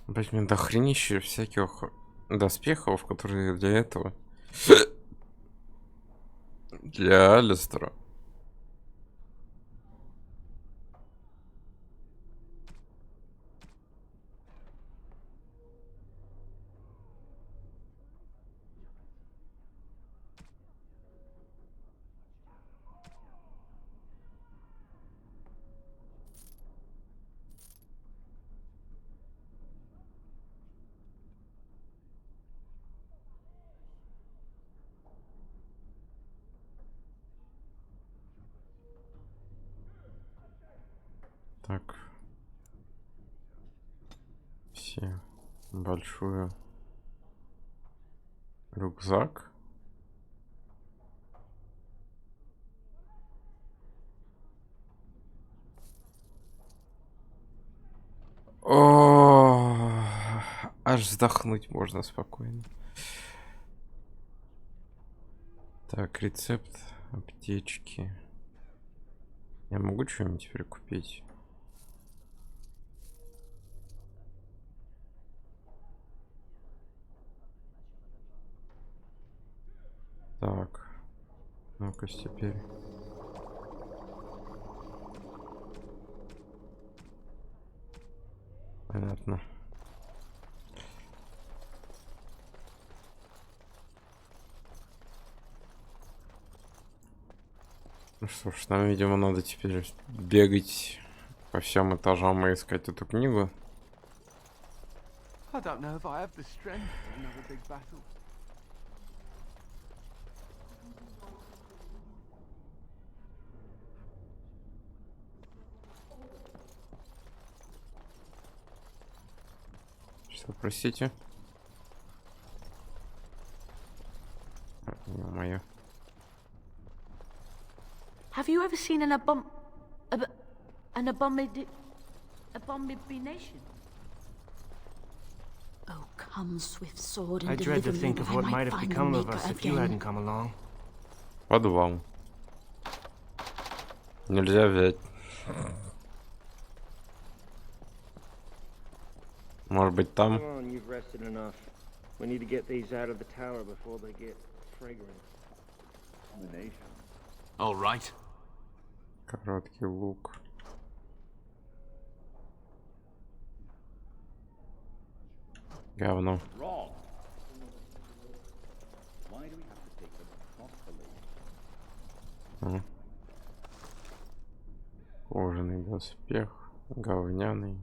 Блять, мне дохренище всяких доспехов, которые для этого. Для Алистера. Так. Все. Большую. Рюкзак. О, аж вздохнуть можно спокойно. Так, рецепт аптечки. Я могу что-нибудь теперь купить? Так, ну-ка теперь. Понятно. Ну что ж, нам, видимо, надо теперь бегать по всем этажам и искать эту книгу. I don't know if I have the strength for another big battle. Что, простите? Ё-моё. Have you ever seen an abomination? Oh, come, swift sword, and I dread to deliver think me of that I what might might have find the become of Maker us if you again. hadn't come along. Подвал. Нельзя взять. Может быть там? Come on, you've rested enough. We need to get these out of the tower before they get fragrant. All right. Короткий лук. Говно. Кожаный доспех, говняный.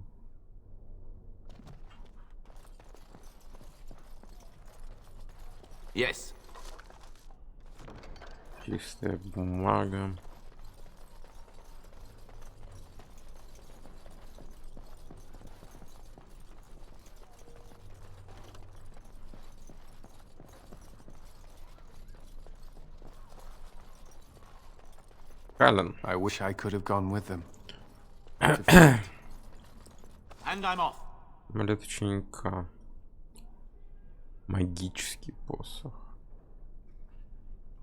Yes. Чистая бумага. Кален. I wish I could have gone with them. And I'm off. Амулет ученика. Магический посох.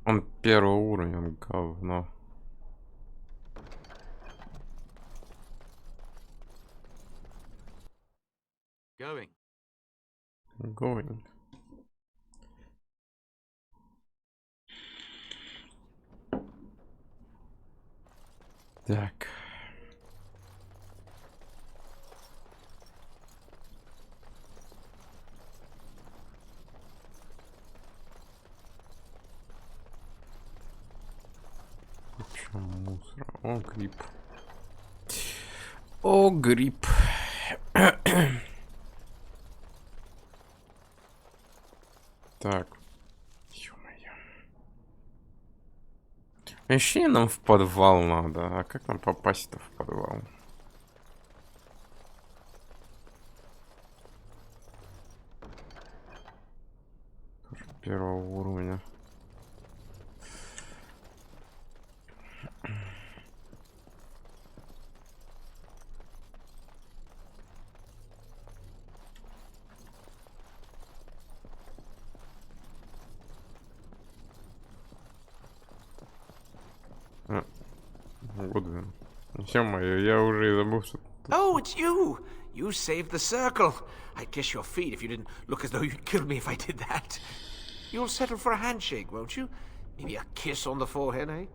Он первого уровня, он говно. Going. Going. Так. Куча мусора. О, гриб. О, гриб. Так. Ё-моё. Ощущение, нам в подвал надо. А как нам попасть-то в подвал? Тоже первого уровня. Годвин. Ё-моё, я уже забыл, что... Oh, it's you! You saved the circle. I'd kiss your feet if you didn't look as though you'd kill me if I did that. You'll settle for a handshake, won't you? Maybe a kiss on the forehead, eh?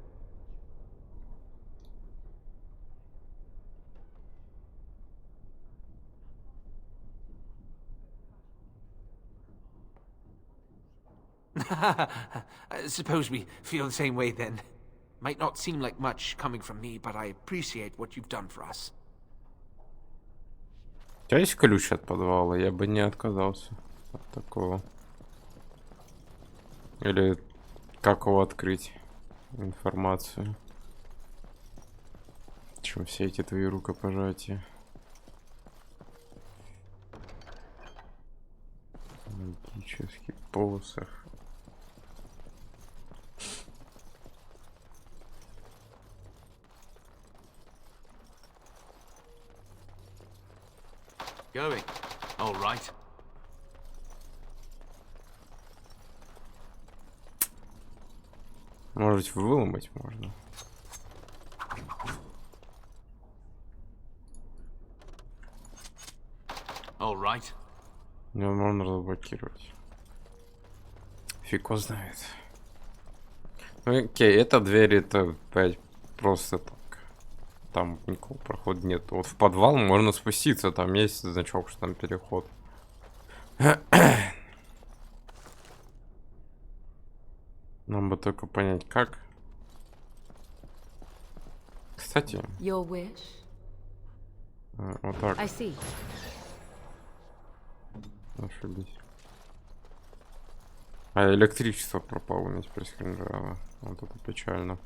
Suppose we feel the same way then. Might not seem like much coming from me, but I appreciate what you've done for us. У тебя есть ключ от подвала? Я бы не отказался от такого. Или как его открыть? Информацию. Чем все эти твои рукопожатия? Магический посох. Going. All right. Может, выломать можно. All right. Невозможно разблокировать. Фиг его знает. Ну, окей, эта дверь, это опять просто так. Там никакого прохода нет. Вот в подвал можно спуститься, там есть значок, что там переход. Нам бы только понять, как. Кстати. Your wish? Вот так. I see. Ошибись. А электричество пропало, мне теперь скринжало. Вот это печально.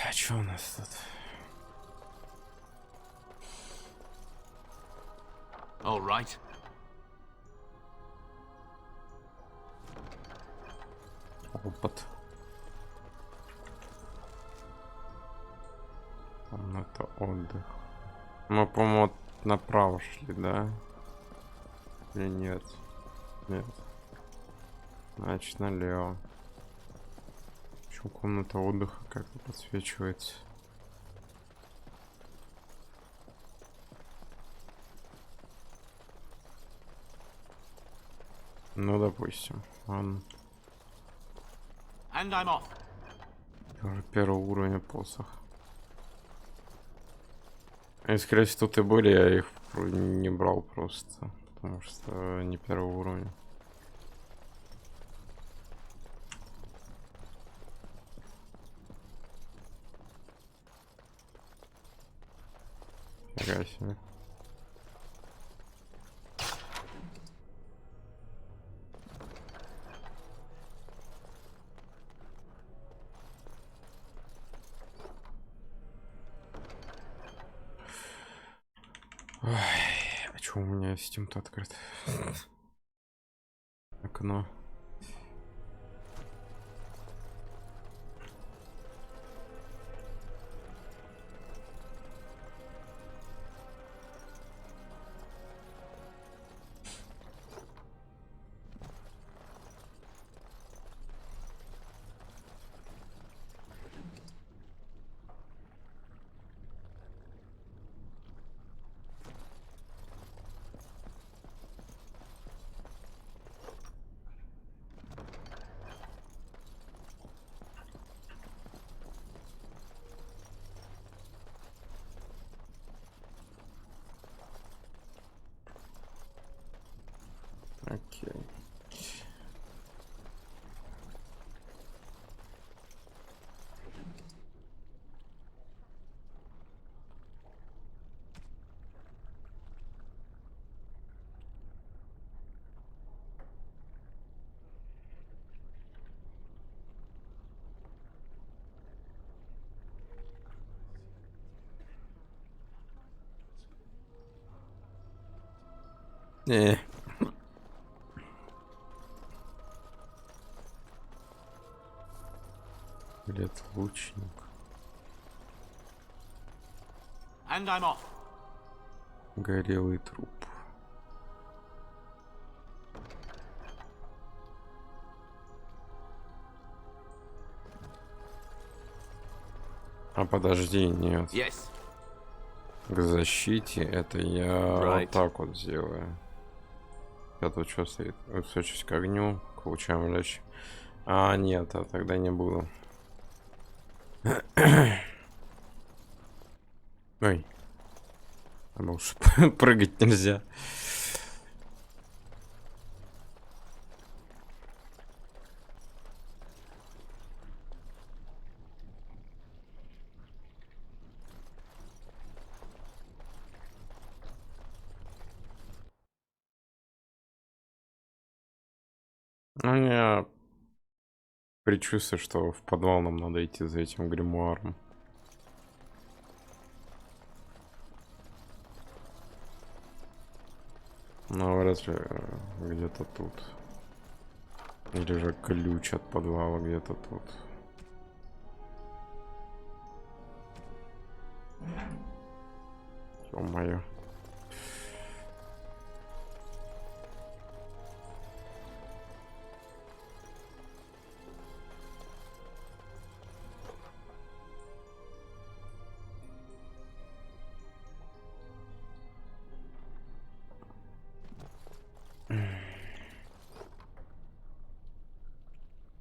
А что у нас тут? All right. Опыт. Комната отдых. Мы, по-моему, направо шли, да? Или нет? Нет. Значит, налево. Почему комната отдыха как-то подсвечивается? Ну, допустим. Он And I'm off. уже первого уровня посох. И, скорее всего, тут и были, я их не брал просто. Потому что не первого уровня. Фига себе. Ой, а чё у меня Steam-то открыт? Окно. Окей. Где-то лучник. And I'm off. Горелый труп. А подожди, нет. Yes. К защите это я вот так вот сделаю. Я тут что стоит? Устойчивость к огню, получаем лечь. А, нет, а тогда не буду. Ой. А может прыгать нельзя. Ну, я предчувствую, что в подвал нам надо идти за этим гримуаром. Ну, вряд ли где-то тут. Или же ключ от подвала где-то тут. Ё-моё.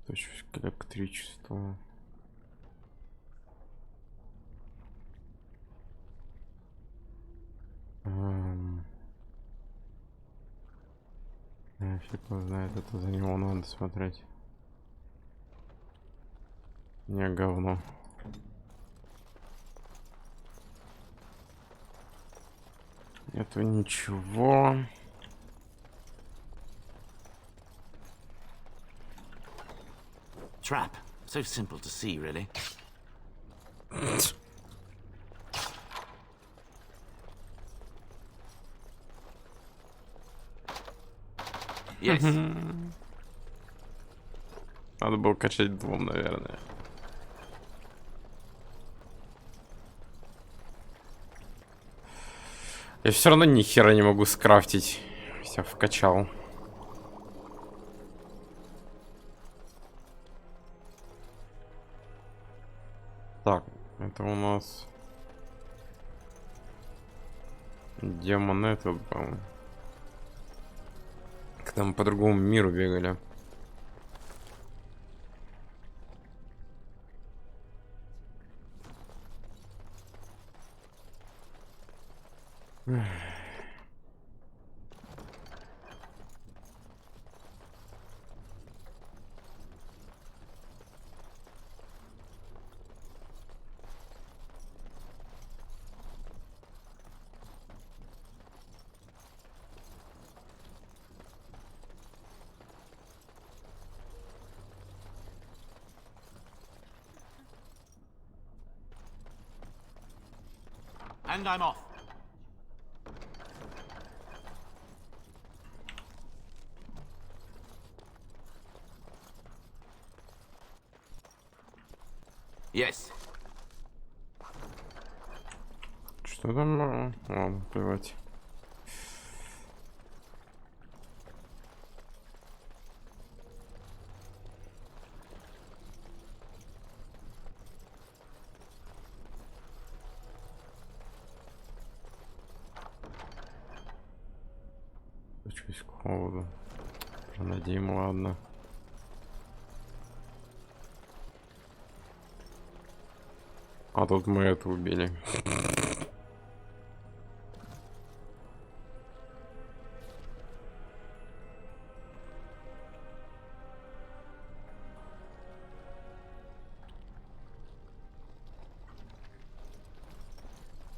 Точность к электричеству. Фиг его знает, это за него надо смотреть. Не говно. Нету ничего. Trap. So simple to see, really. Yes. Надо было качать двум, наверное. Я все равно ни хера не могу скрафтить. Все вкачал. Так, это у нас демон этот, по-моему. Когда мы по другому миру бегали. And I'm off. Yes. Что там? Ладно, плевать. Из холода. Надеем, ладно. А тут мы это убили.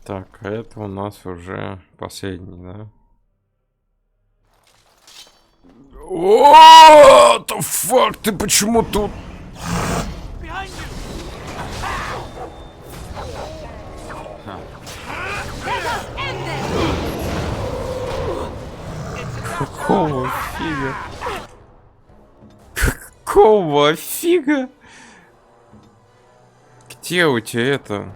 Так, а это у нас уже последний, да? О, the fuck, ты почему тут? Какого фига? Какого фига? Где у тебя это?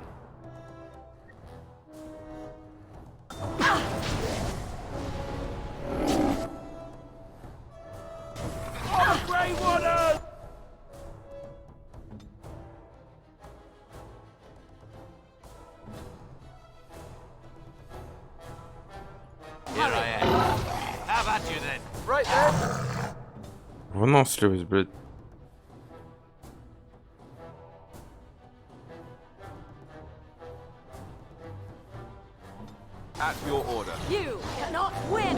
Выносливость, блядь. At your order. You cannot win.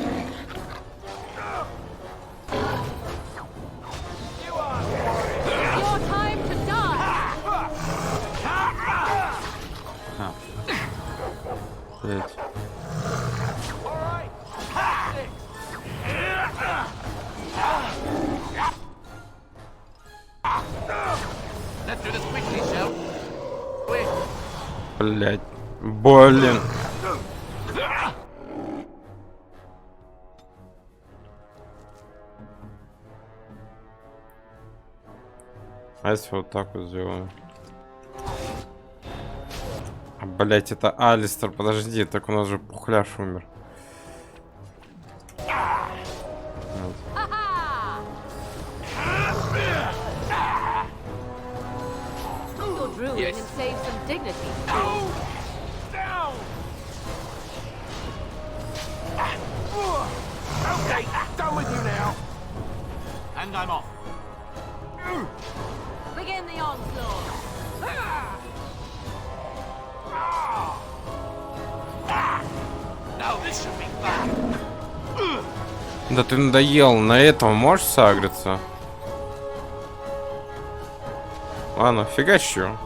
Your time to die. Блядь. Let's do this quickly, shall we? Блядь. Блин. А если вот так вот сделаем? А, блять, это Алистер, подожди, так у нас же Пухляш умер. Yes. And save some dignity. Down! Okay, done with you now. And I'm off. Begin the onslaught. Now this should be fun. Да ты надоел, на этого можешь сагриться? Ладно, фигачу.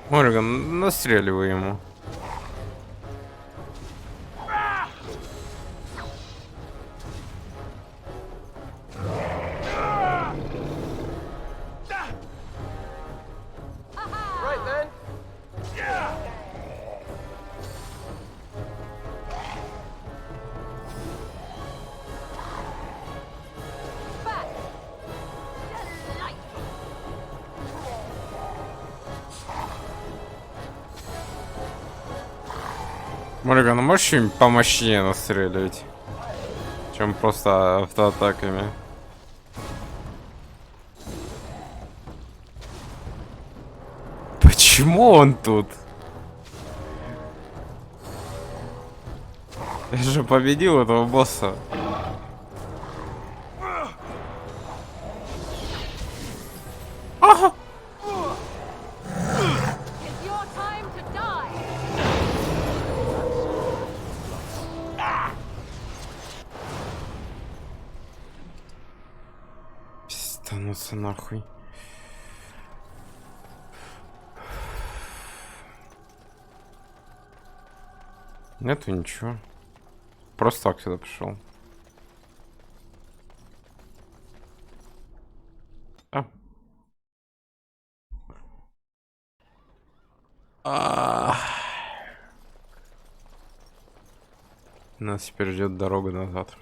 Морган, настреливай ему. Right then. Морган, ну можешь что-нибудь помощнее настреливать, чем просто автоатаками? Почему он тут? Я же победил этого босса. Ага. Станутся нахуй. Нету ничего. Просто так сюда пришел. Нас теперь ждет дорога назад.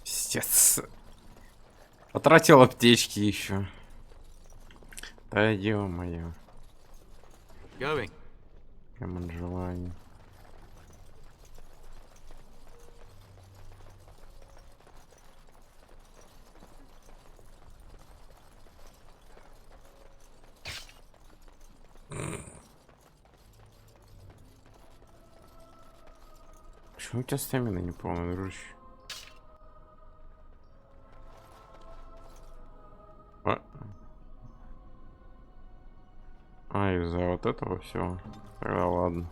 Пиздец. Потратил аптечки еще. Да ё-моё. Going. Камон желание. Почему у тебя стамина не полная, дружище? Из-за вот этого всего. Тогда ладно.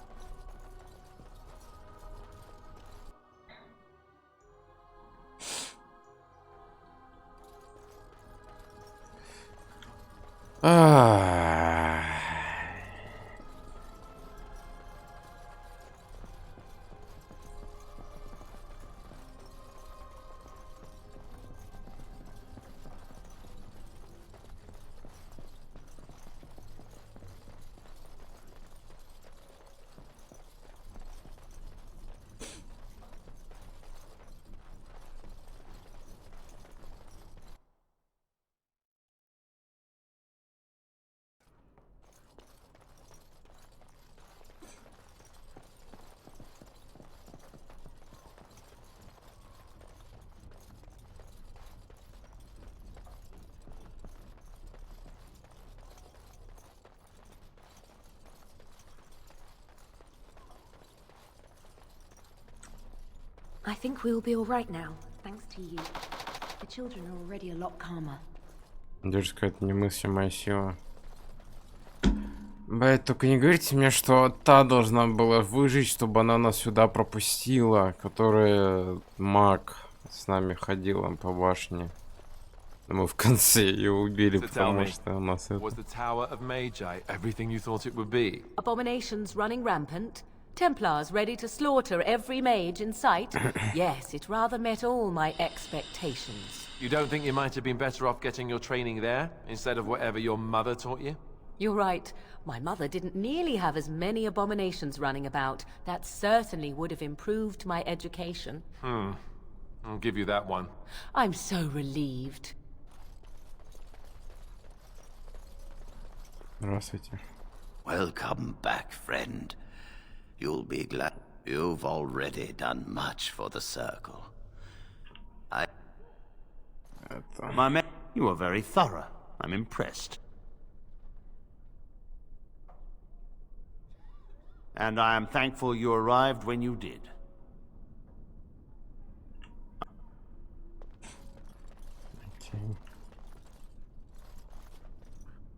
I think we'll be all right now, thanks to you. The children are already a lot calmer. Даже какая-то немыслимая сила. Блять, только не говорите мне, что та должна была выжить, чтобы она нас сюда пропустила, которая маг с нами ходила по башне. Мы в конце ее убили, потому что у нас это... Was the Tower of Magi everything you thought it would be? Abominations running rampant? Templars ready to slaughter every mage in sight? Yes, it rather met all my expectations. You don't think you might have been better off getting your training there, instead of whatever your mother taught you? You're right. My mother didn't nearly have as many abominations running about. That certainly would have improved my education. I'll give you that one. I'm so relieved. Здравствуйте. Welcome back, friend. You'll be glad. You've already done much for the Circle. My men, you are very thorough. I'm impressed. And I am thankful you arrived when you did.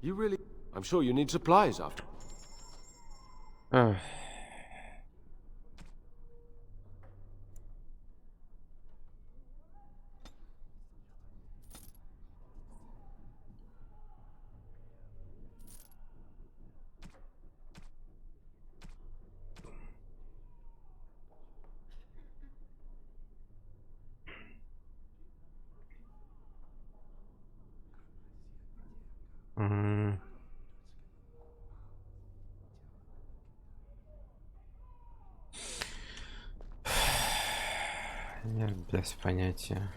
You really... I'm sure you need supplies after... Я без понятия.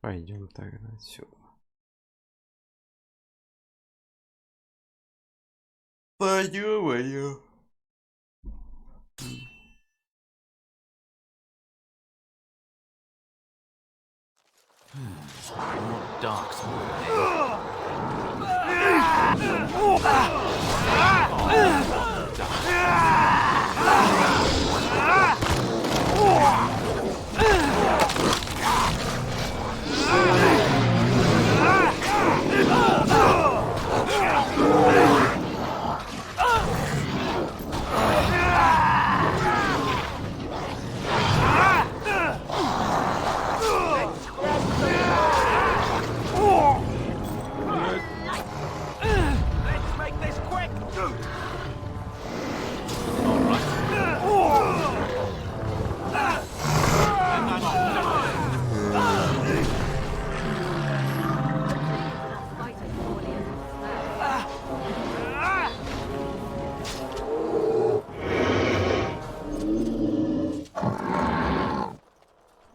Пойдем тогда отсюда. Пойдем. More darkspawn. Let's make this quick!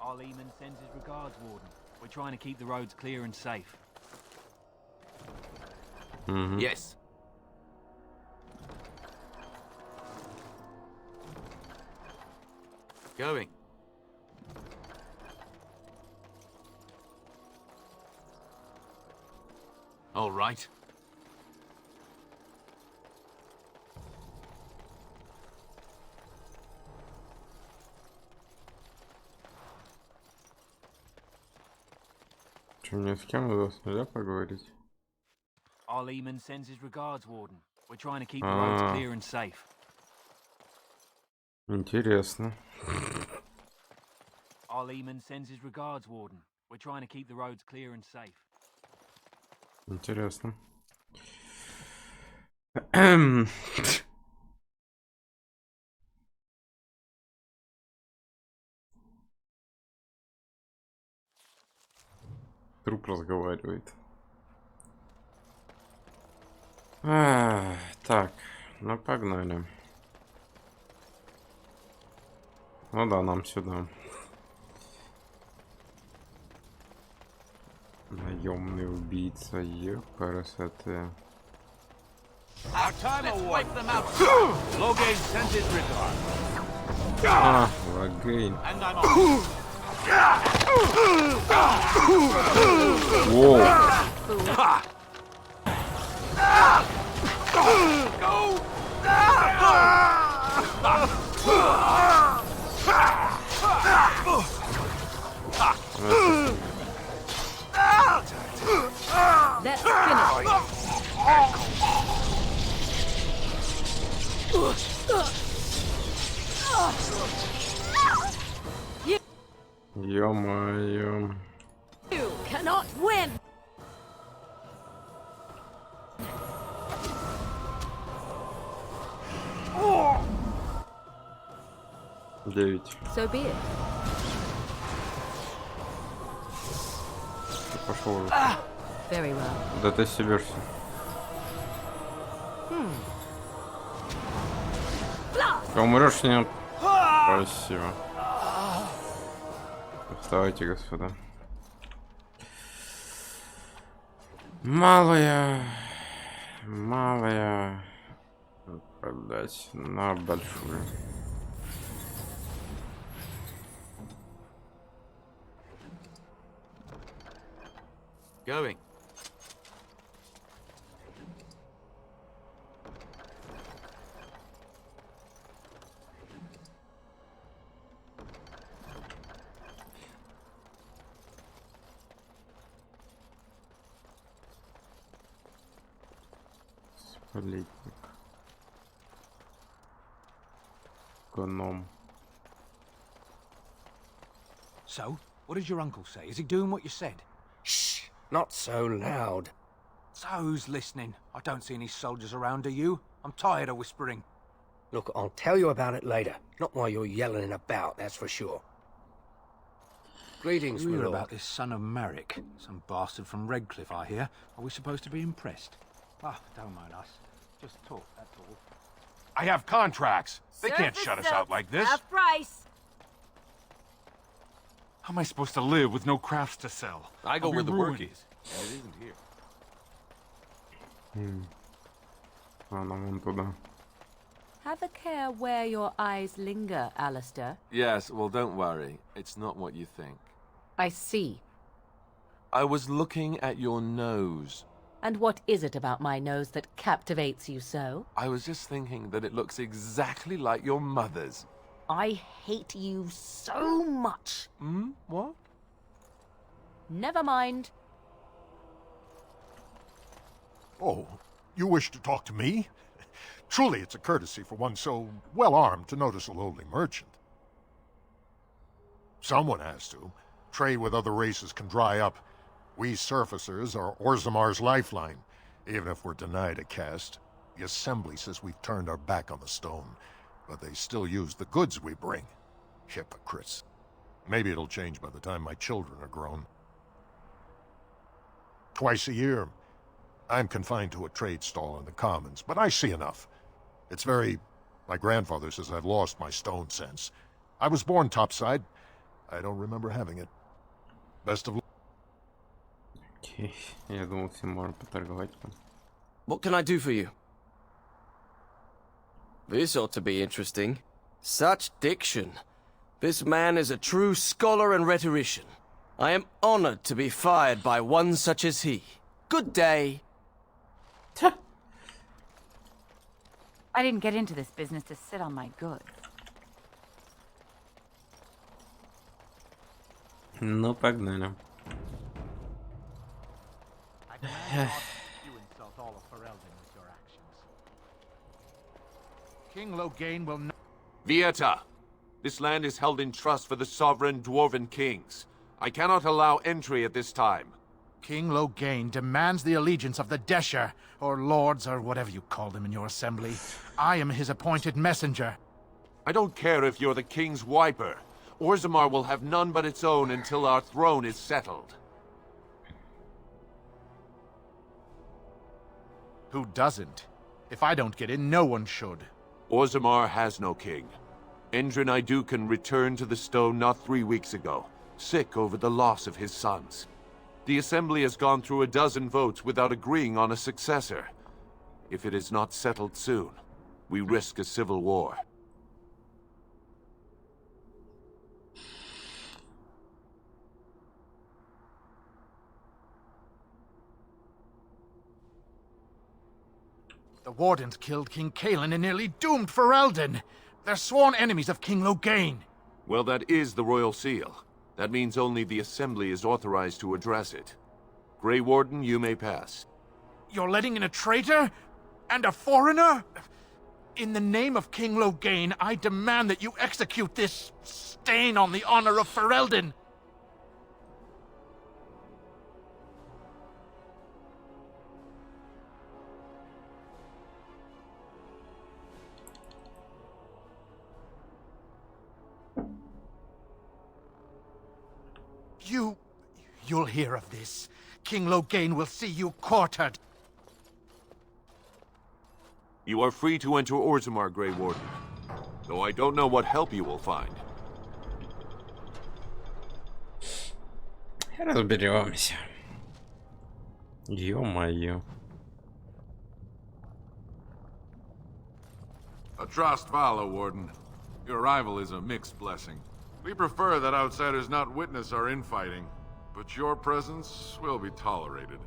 Our Lehman sends his regards, Warden. We're trying to keep the roads clear and safe. Yes. Going. All right. Что, мне с кем из вас нельзя поговорить? Our Lehman sends his regards, Warden. We're trying to keep the roads clear and safe. Интересно. Our Lehman sends his regards, Warden. We're trying to keep the roads clear and safe. Интересно. Труп разговаривает. Так, ну погнали. Ну да, нам сюда. Наемный убийца, красоты. Our time will wipe them out. Loghain sends his regard. Логейн. And I'm on. Воу. Let's finish. Ё-моё. You cannot win. Девять. So be it. Ты пошел уже. Very well. Да ты стебешься. Ты умрешь, нет? Спасибо. Вставайте, господа. Малая. Блять, на большую. Going. Спалетник. Гном. So, what did your uncle say? Is he doing what you said? Shh! Not so loud. So who's listening? I don't see any soldiers around, do you? I'm tired of whispering. Look, I'll tell you about it later. Not while you're yelling about, that's for sure. Greetings, we hear about this son of Marek. Some bastard from Redcliffe, I hear. Are we supposed to be impressed? Ah, don't mind us. Just talk, that's all. I have contracts. They can't shut us out like this. Half price. How am I supposed to live with no crafts to sell? I go where the work is, and it isn't here. Ладно, вон туда. Have a care where your eyes linger, Alistair. Yes, well, don't worry. It's not what you think. I see. I was looking at your nose. And what is it about my nose that captivates you so? I was just thinking that it looks exactly like your mother's. I hate you so much. What? Never mind. Oh, you wish to talk to me? Truly, it's a courtesy for one so well-armed to notice a lowly merchant. Someone has to. Trade with other races can dry up. We surfacers are Orzamar's lifeline. Even if we're denied a caste, the Assembly says we've turned our back on the stone, but they still use the goods we bring. Hypocrites. Maybe it'll change by the time my children are grown. Twice a year, I'm confined to a trade stall in the Commons, but I see enough. It's very... My grandfather says I've lost my stone sense. I was born topside. I don't remember having it. Best of luck. Окей, я думал, все можно поторговать. What can I do for you? This ought to be interesting. Such diction. This man is a true scholar and rhetorician. I am honored to be fired by one such as he. Good day. I didn't get into this business to sit on my goods. Ну, погнали. You insult all of Ferelden with your actions. King Loghain will not... Vieta, this land is held in trust for the sovereign dwarven kings. I cannot allow entry at this time. King Loghain demands the allegiance of the Desher, or lords, or whatever you call them in your assembly. I am his appointed messenger. I don't care if you're the king's wiper. Orzammar will have none but its own until our throne is settled. Who doesn't? If I don't get in, no one should. Orzammar has no king. Endrin Iduken returned to the stone not 3 weeks ago, sick over the loss of his sons. The Assembly has gone through a dozen votes without agreeing on a successor. If it is not settled soon, we risk a civil war. The Wardens killed King Cailan and nearly doomed Ferelden. They're sworn enemies of King Loghain. Well, that is the Royal Seal. That means only the Assembly is authorized to address it. Grey Warden, you may pass. You're letting in a traitor? And a foreigner? In the name of King Loghain, I demand that you execute this stain on the honor of Ferelden. You'll hear of this. King Loghain will see you quartered. You are free to enter Orzammar, Grey Warden. Though I don't know what help you will find. Разберемся. Ё-моё. Atrast Vala, Warden. Your arrival is a mixed blessing. We prefer that outsiders not witness our infighting, but your presence will be tolerated.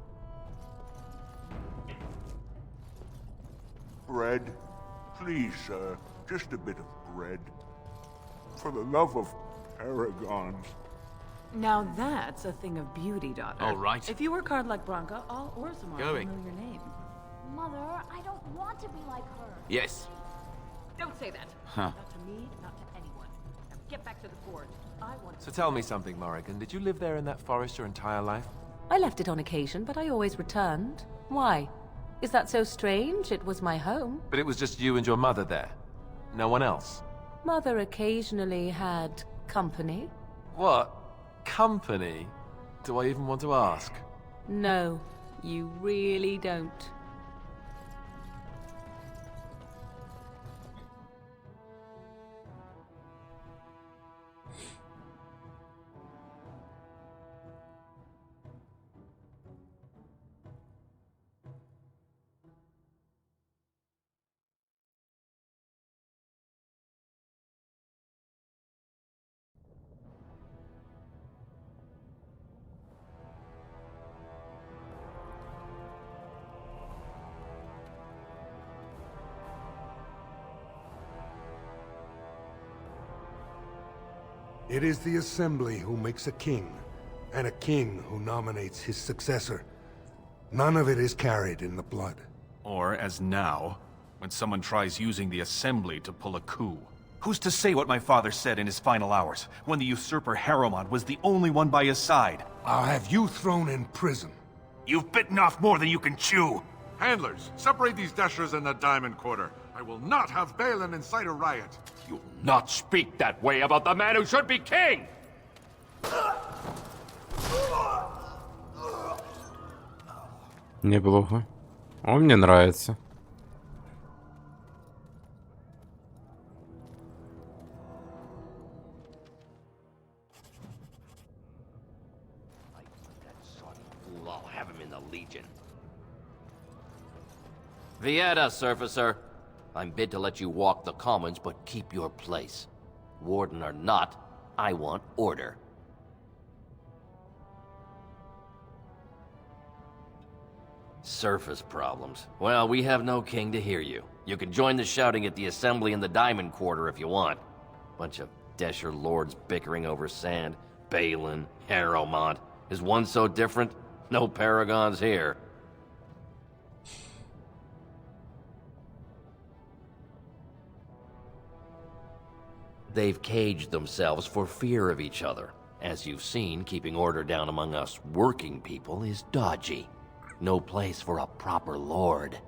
Bread? Please, sir. Just a bit of bread. For the love of paragons. Now that's a thing of beauty, daughter. All right. If you work hard like Branka, all Orzammar will Going. know your name. Mother, I don't want to be like her. Yes. Don't say that. Huh. Not to me, not to anyone. Now get back to the forge. I want So tell me something, Morrigan. Did you live there in that forest your entire life? I left it on occasion, but I always returned. Why? Is that so strange? It was my home. But it was just you and your mother there. No one else. Mother occasionally had company. What? Company? Do I even want to ask? No, you really don't. It is the Assembly who makes a king, and a king who nominates his successor. None of it is carried in the blood. Or, as now, when someone tries using the Assembly to pull a coup. Who's to say what my father said in his final hours, when the usurper Harrowmont was the only one by his side? I'll have you thrown in prison. You've bitten off more than you can chew! Handlers, separate these dashers in the Diamond Quarter. I will not have Balin incite a riot. You'll not speak that way about the man who should be king! Неплохо. Он мне нравится. I'll have him in the Legion. Vieta, Surfacer. I'm bid to let you walk the commons, but keep your place. Warden or not, I want order. Surface problems. Well, we have no king to hear you. You can join the shouting at the Assembly in the Diamond Quarter if you want. Bunch of Desher lords bickering over sand. Balin, Harrowmont. Is one so different? No paragons here. They've caged themselves for fear of each other. As you've seen, keeping order down among us working people is dodgy. No place for a proper lord.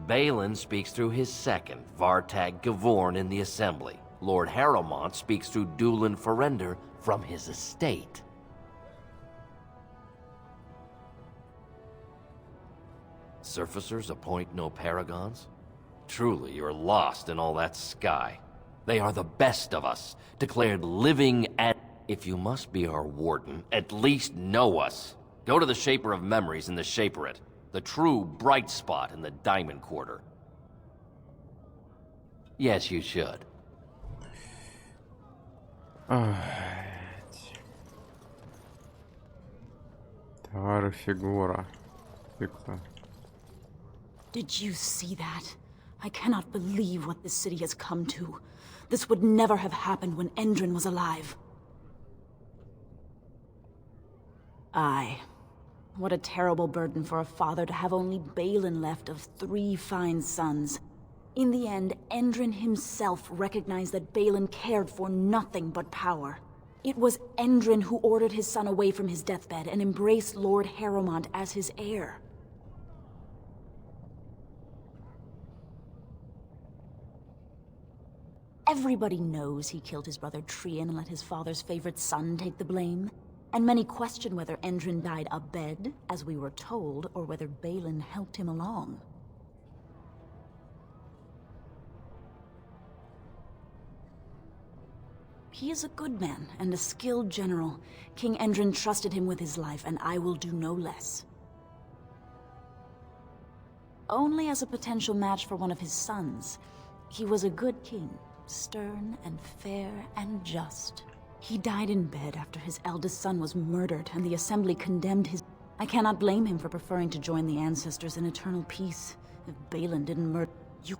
Balin speaks through his second, Vartag Gavorn, in the Assembly. Lord Harrowmont speaks through Dulin Ferender from his estate. Surfacers appoint no paragons? Truly, you're lost in all that sky. They are the best of us, declared living and... If you must be our warden, at least know us. Go to the Shaper of Memories in the Shaperate, the true bright spot in the Diamond Quarter. Yes, you should. Товары фигура. Фигура. Did you see that? I cannot believe what this city has come to. This would never have happened when Endrin was alive. Aye. What a terrible burden for a father to have only Balin left of 3 fine sons. In the end, Endrin himself recognized that Balin cared for nothing but power. It was Endrin who ordered his son away from his deathbed and embraced Lord Harrowmont as his heir. Everybody knows he killed his brother Trian and let his father's favorite son take the blame. And many question whether Endrin died abed, as we were told, or whether Balin helped him along. He is a good man and a skilled general. King Endrin trusted him with his life, and I will do no less. Only as a potential match for one of his sons. He was a good king, stern and fair and just. He died in bed after his eldest son was murdered, and the Assembly condemned his... I cannot blame him for preferring to join the ancestors in eternal peace. If Balin didn't murder... You...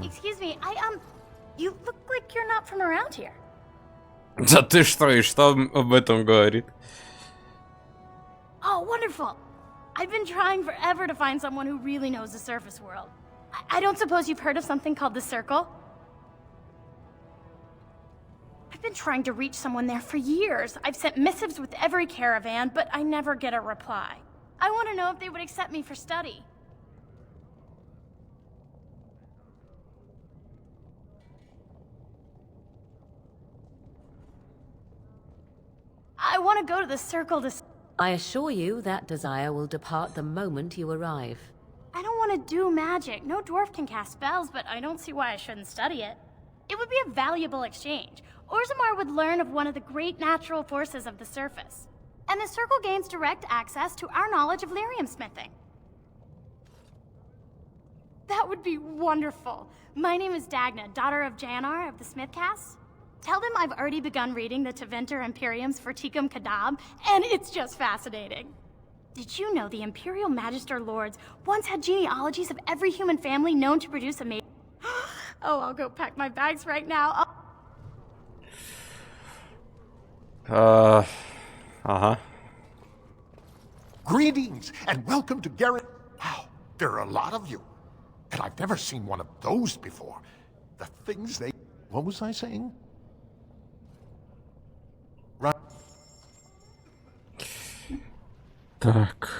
Excuse me, you look like you're not from around here. Да ты что, и что об этом говорит? Oh, wonderful. I've been trying forever to find someone who really knows the surface world. I don't suppose you've heard of something called the Circle? I've been trying to reach someone there for years. I've sent missives with every caravan, but I never get a reply. I want to know if they would accept me for study. I want to go to the Circle to... I assure you that desire will depart the moment you arrive. I don't want to do magic. No dwarf can cast spells, but I don't see why I shouldn't study it. It would be a valuable exchange. Orzammar would learn of one of the great natural forces of the surface. And the Circle gains direct access to our knowledge of lyrium smithing. That would be wonderful. My name is Dagna, daughter of Janar of the Smithcast. Tell them I've already begun reading the Tevinter Imperiums for Tikum Kadab, and it's just fascinating. Did you know the Imperial Magister Lords once had genealogies of every human family known to produce a maid? Oh, I'll go pack my bags right now. Greetings, and welcome to Garrett. Wow, there are a lot of you. And I've never seen one of those before. The things they... What was I saying? Right. Так.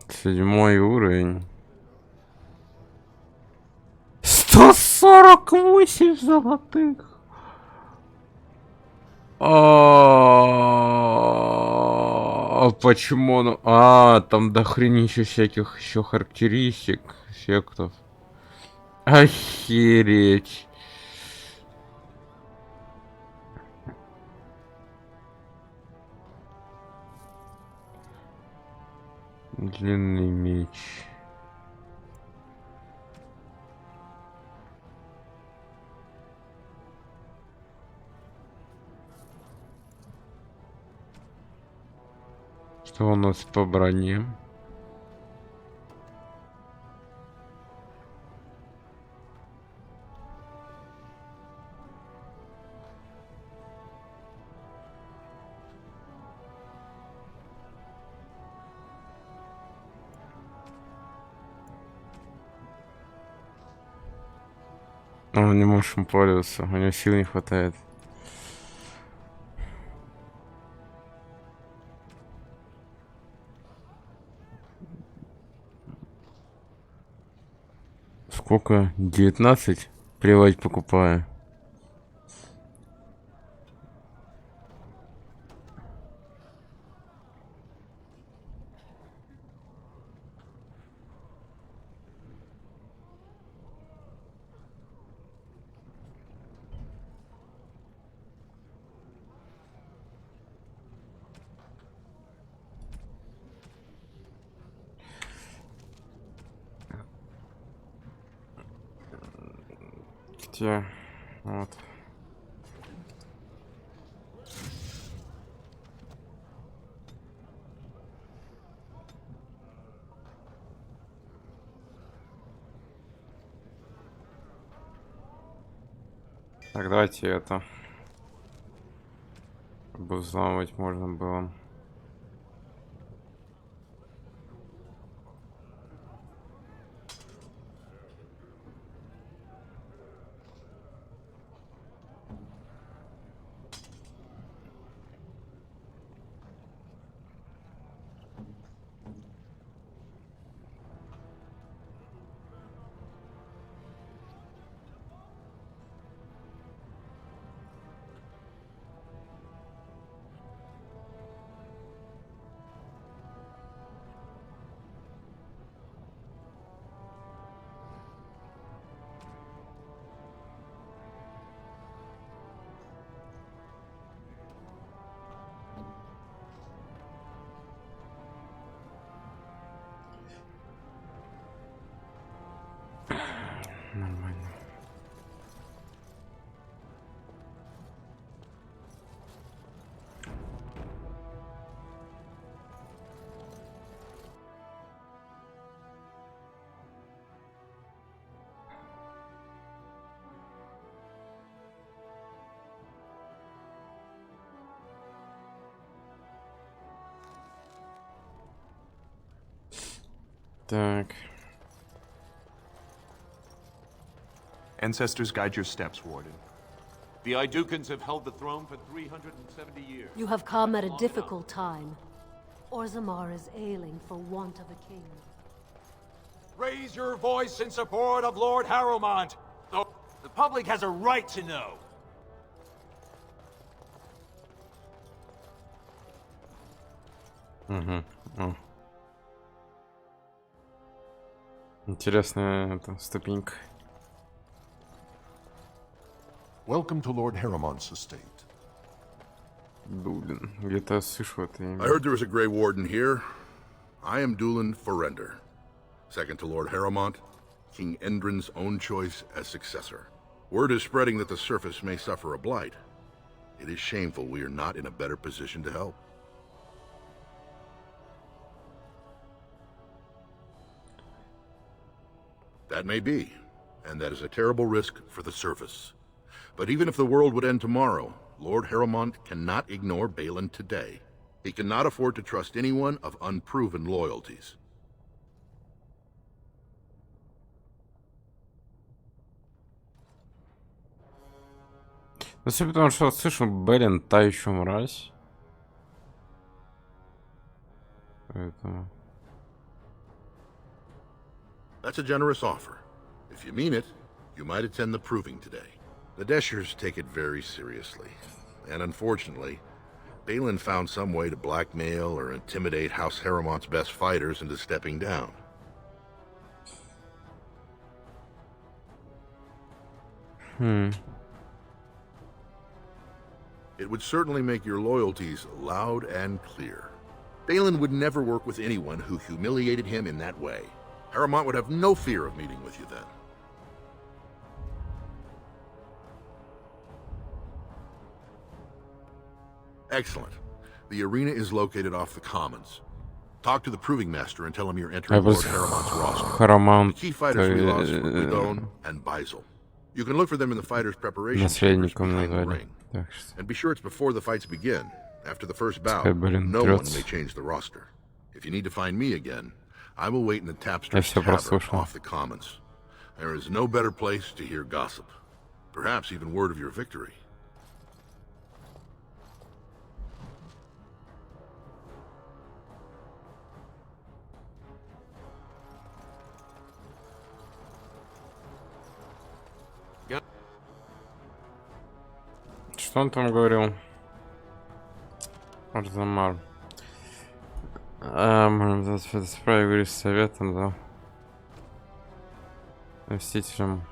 Седьмой уровень. 148 золотых. Почему он... там дохренища всяких еще характеристик, эффектов. Охереть. Длинный меч. Что у нас по броне? Он не может им пользоваться, у него сил не хватает. Сколько? 19? Плевать, покупаю. Вот. Так, давайте это. Чтобы взламывать можно было. Так. Ancestors, guide your steps, Warden. The Idukans have held the throne for 370 years. You have come at a difficult time. Orzammar is ailing for want of a king. Raise your voice in support of Lord Harrowmont. The public has a right to know. О. Интересная эта ступенька. Welcome to Lord Harrowmont's estate. Дулин. Где-то слышу это имя. I heard there was a Grey Warden here. I am Dulin Forrender. Second to Lord Harrowmont, King Endrin's own choice as successor. Word is spreading that the surface may suffer a blight. It is shameful we are not in a better position to help. That may be, and that is a terrible risk for the surface. But even if the world would end tomorrow, Lord Harrowmont cannot ignore Balin today. He cannot afford to trust anyone of unproven loyalties. Ну, все потому, что слышу, Белин та еще мразь. Поэтому... That's a generous offer. If you mean it, you might attend the proving today. The Deshers take it very seriously. And unfortunately, Balin found some way to blackmail or intimidate House Harrowmont's best fighters into stepping down. It would certainly make your loyalties loud and clear. Balin would never work with anyone who humiliated him in that way. Harrowmont would have no fear of meeting with you then. Excellent. The arena is located off the Commons. Talk to the Proving Master and tell him you're entering Lord Harrowmont's roster. The key fighters we lost were Gudon and Baisel. You can look for them in the fighters' preparation chambers behind the ring. And be sure it's before the fights begin. After the first bout, no one may change the roster. If you need to find me again, I will wait in the Tapster's Tavern off the Commons. There is no better place to hear gossip. Perhaps even word of your victory. Что он там говорил? Орзаммар. Можем справить с советом, да. Мстителем.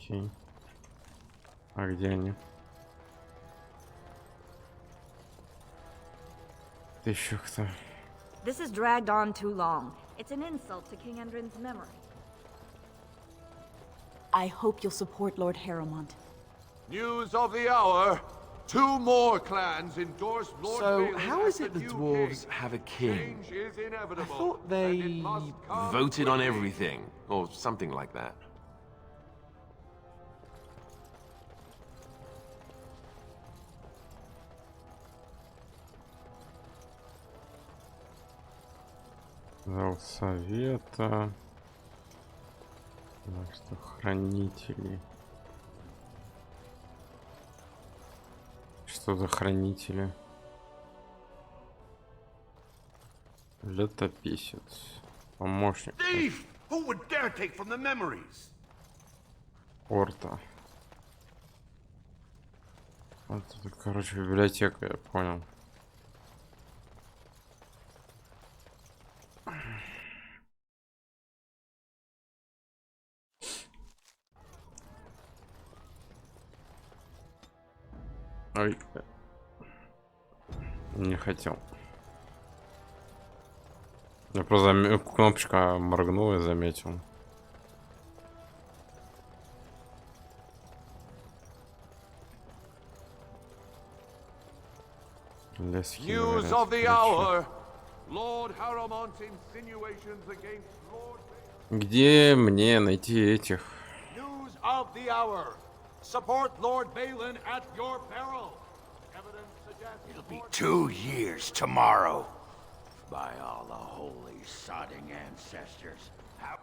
Окей. А где они? Ты еще кто? This has dragged on too long. It's an insult to King Endrin's memory. I hope you'll support Lord Harrowmont. News of the hour. 2 more clans endorse Lord So, Balin how is as it the new dwarves king. have a king? Change is inevitable, I thought and they it must come voted on quickly. everything, or something like that. Зал совета. Так что хранители. Что за хранители? Летописец. Помощник. Thief! Who would dare take from the memories? Орта. Вот это, короче, библиотека, я понял. Ой. Не хотел. Я просто кнопочка моргнул и заметил. News of the hour. Lord Harrowmont's insinuations against Lord... Где мне найти этих? News of the hour. Support Lord Balin at your peril. Evidence suggests... It'll be 2 years tomorrow. By all the holy sodding ancestors. How...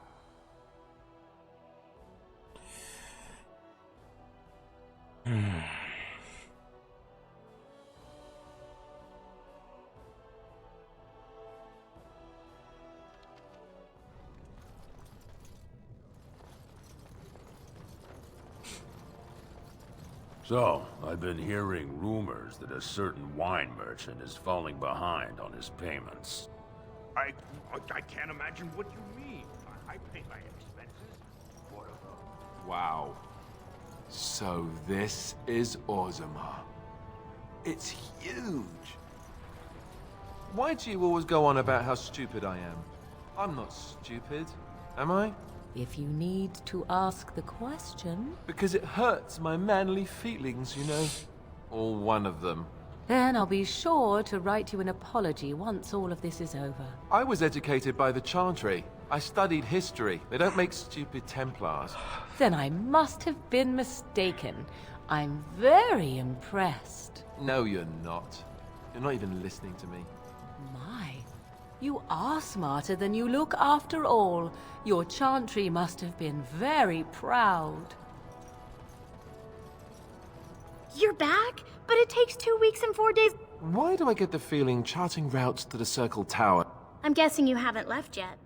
So, I've been hearing rumors that a certain wine merchant is falling behind on his payments. I can't imagine what you mean. I pay my expenses. What of Wow. So this is Orzammar. It's huge. Why do you always go on about how stupid I am? I'm not stupid, am I? If you need to ask the question... Because it hurts my manly feelings, you know. Or one of them. Then I'll be sure to write you an apology once all of this is over. I was educated by the Chantry. I studied history. They don't make stupid Templars. Then I must have been mistaken. I'm very impressed. No, you're not. You're not even listening to me. My, you are smarter than you look after all. Your Chantry must have been very proud. You're back? But it takes 2 weeks and 4 days. Why do I get the feeling charting routes to the Circle Tower? I'm guessing you haven't left yet.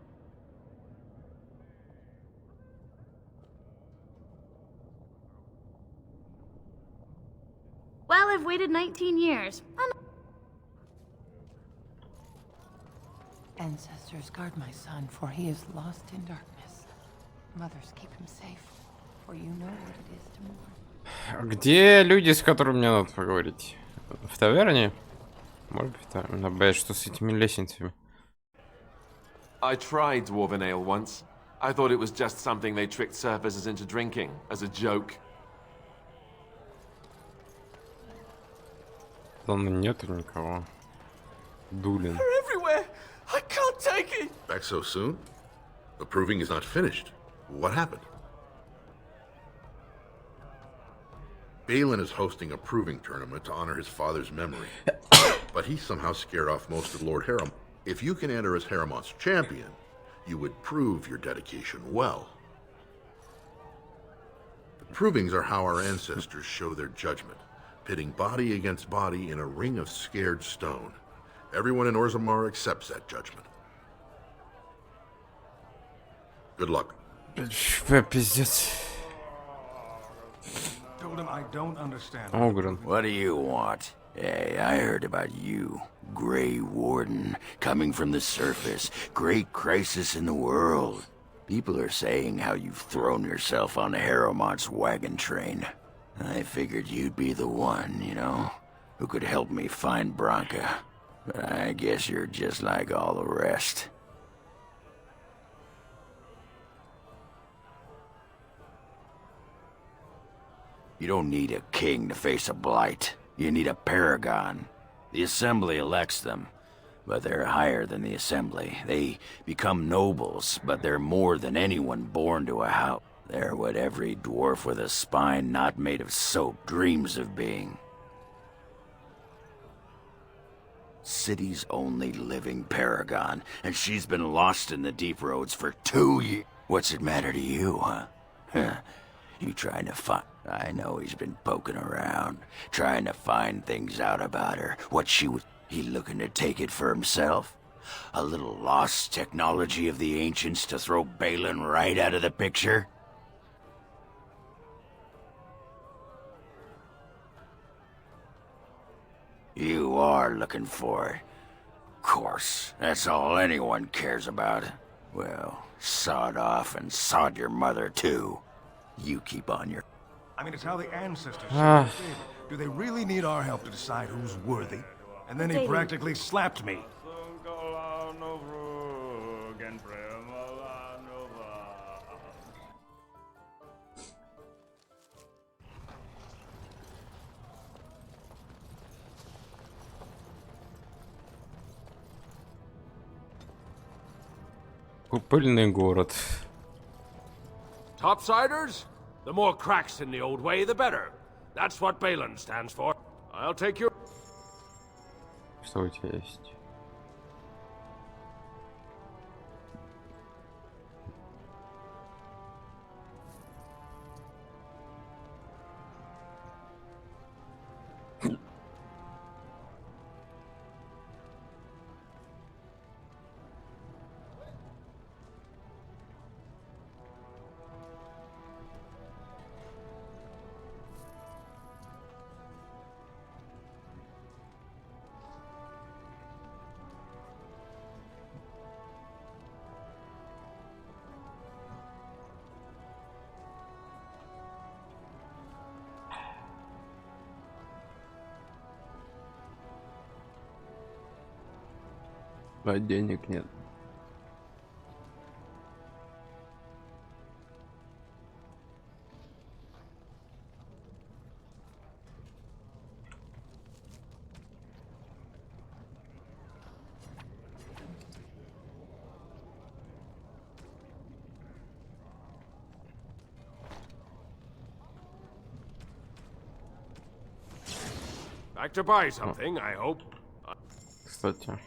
Well, I've waited 19 years. Ancestors, guard my son, for he is lost in darkness. Mothers, keep him safe, for you know what it is to mourn. Где люди, с которыми мне надо поговорить? В таверне? Может быть, там. Боюсь, что с этими лестницами. I tried Dwarven Ale once. I thought it was just something they tricked surfers into drinking, as a joke. Там нету никого. Дулин. They're everywhere! I can't take it! Back so soon? The proving is not finished. What happened? Balin is hosting a proving tournament to honor his father's memory. But he somehow scared off most of Lord Harrowmont. If you can enter as Harrowmont's champion, you would prove your dedication well. The provings are how our ancestors show their judgment, pitting body against body in a ring of scared stone. Everyone in Orzammar accepts that judgment. Good luck. Пиздец. Told him I don't understand. What do you want? Hey, I heard about you. Grey Warden, coming from the surface. Great crisis in the world. People are saying how you've thrown yourself on Harrowmont's wagon train. I figured you'd be the one, you know, who could help me find Branka. But I guess you're just like all the rest. You don't need a king to face a blight. You need a paragon. The Assembly elects them, but they're higher than the Assembly. They become nobles, but they're more than anyone born to a house. They're what every dwarf with a spine not made of soap dreams of being. City's only living paragon, and she's been lost in the deep roads for 2 years. What's it matter to you, huh? You trying to find... I know he's been poking around, trying to find things out about her. What she was... He looking to take it for himself? A little lost technology of the ancients to throw Balin right out of the picture? You are looking for it. Of course, that's all anyone cares about. Well, sod off and sod your mother too. You keep on your... I mean, it's how the ancestors said. Do they really need our help to decide who's worthy? And then he practically slapped me. Пыльный город. Topsiders? The more cracks in the old way, the better. That's what Balin stands for. I'll take your... Что у тебя есть? А денег нет. Like to buy something, I hope. Кстати.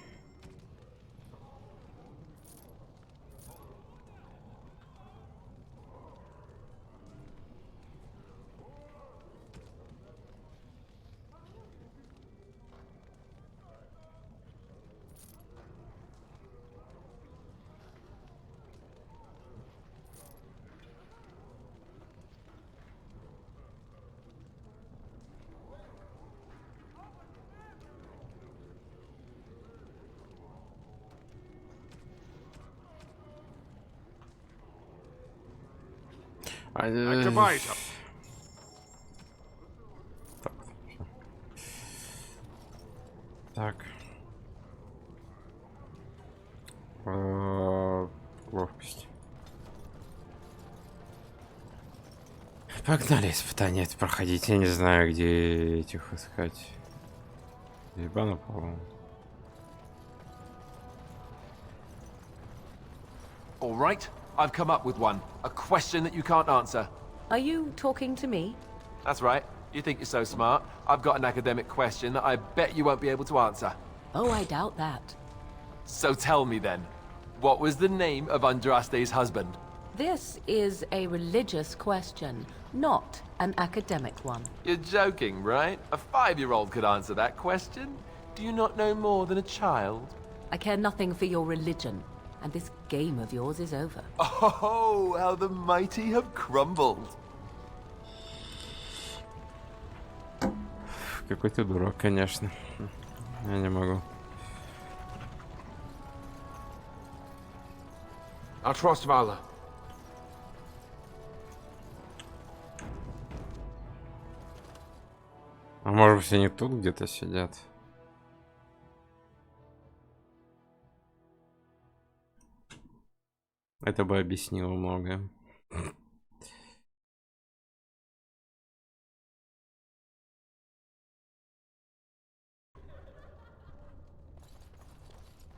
Like to buy something. Так. Ловкость. Погнали испытания это проходить. Я не знаю, где этих искать. Ебану, по-моему. All right, I've come up with one. A question that you can't answer. Are you talking to me? That's right. You think you're so smart. I've got an academic question that I bet you won't be able to answer. Oh, I doubt that. So tell me then, what was the name of Andraste's husband? This is a religious question, not an academic one. You're joking, right? A 5-year-old could answer that question. Do you not know more than a child? I care nothing for your religion, and this game of yours is over. Oh, how the mighty have crumbled. Какой ты дурак, конечно. Я не могу. I trust Vala. А может все не тут где-то сидят? Это бы объяснило многое.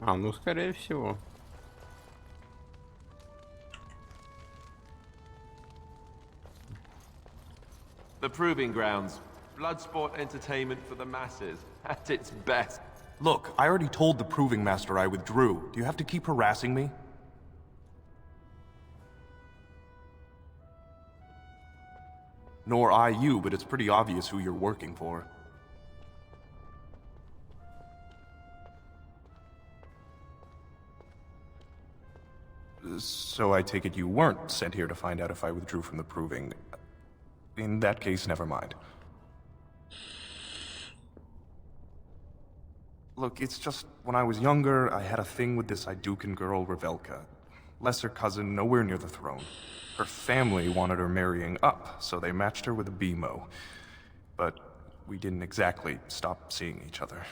А, ну скорее всего. The Proving Grounds. Bloodsport entertainment for the masses. At its best. Look, I already told the Proving Master I withdrew. Do you have to keep harassing me? Nor I you, but it's pretty obvious who you're working for. So I take it you weren't sent here to find out if I withdrew from the Proving. In that case, never mind. Look, it's just, when I was younger, I had a thing with this Idukan girl, Revelka. Lesser cousin, nowhere near the throne. Her family wanted her marrying up, so they matched her with a BMO. But we didn't exactly stop seeing each other.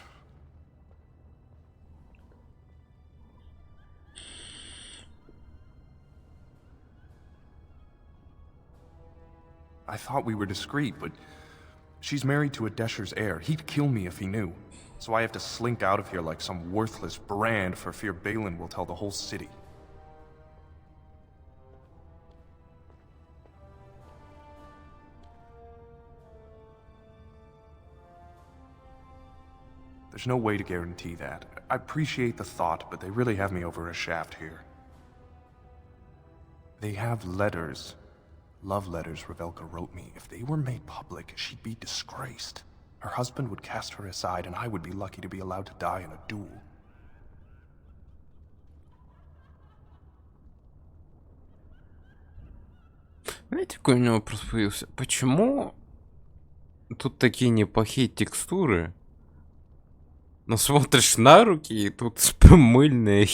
I thought we were discreet, but she's married to a Desher's heir. He'd kill me if he knew. So I have to slink out of here like some worthless brand for fear Balin will tell the whole city. There's no way to guarantee that. I appreciate the thought, but they really have me over a shaft here. They have letters. Love letters Revelka wrote me. If they were made public, she'd be disgraced. Her husband would cast her aside, and I would be lucky to be allowed to die in a duel. Знаете, какой у него вопрос появился? Почему тут такие неплохие текстуры, но смотришь на руки, и тут мыльная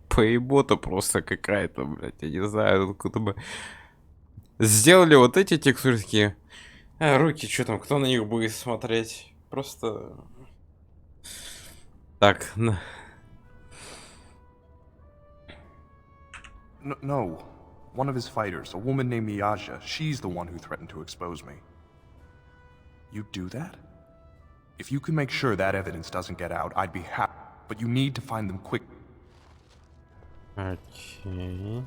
поебота просто какая-то, блядь, я не знаю, откуда бы сделали вот эти текстуры такие. А руки, что там, кто на них будет смотреть? Просто так. No. One of his fighters, a woman named Miyaja, she's the one who threatened to expose me. You'd do that? If you can make sure that evidence doesn't get out, I'd be happy. But you need to find them quick. Okay.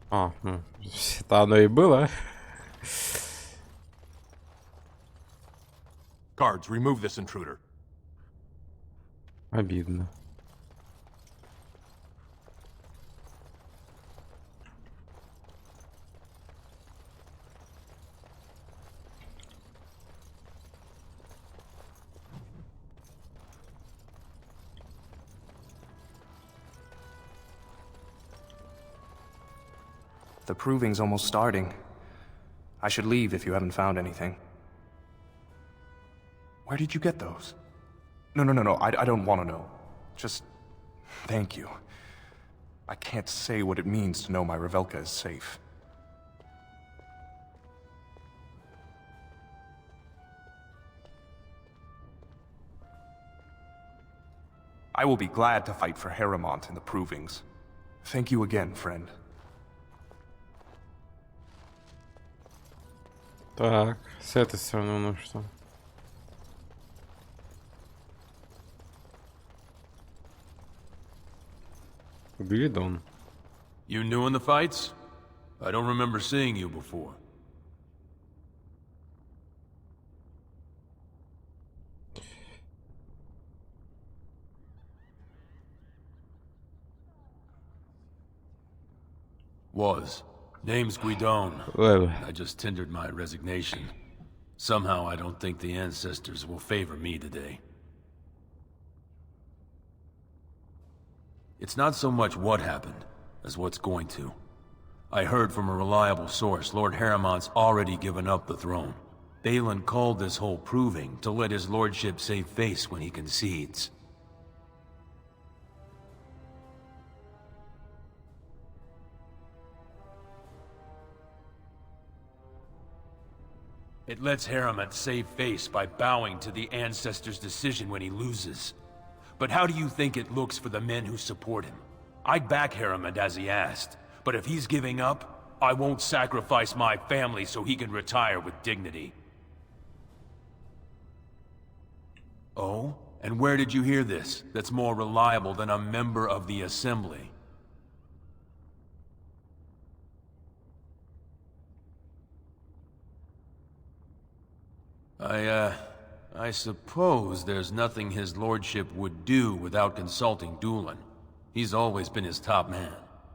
А, ну, это оно и было. Guards, remove this intruder. Обидно. The proving's almost starting. I should leave if you haven't found anything. Where did you get those? No, I don't want to know. Just thank you. I can't say what it means to know my Revelka is safe. I will be glad to fight for Harrowmont in the provings. Thank you again, friend. Так, с этой стороны, ну что? Гвидон. You new in the fights? I don't remember seeing you before. Name's Guidon. I just tendered my resignation. Somehow I don't think the ancestors will favor me today. It's not so much what happened, as what's going to. I heard from a reliable source Lord Harrowmont's already given up the throne. Balin called this whole proving to let his lordship save face when he concedes. It lets Harrowmont save face by bowing to the ancestors' decision when he loses. But how do you think it looks for the men who support him? I'd back Harrowmont as he asked, but if he's giving up, I won't sacrifice my family so he can retire with dignity. Oh? And where did you hear this that's more reliable than a member of the Assembly? I suppose there's nothing his lordship would do without consulting Dulin. He's always been his top man.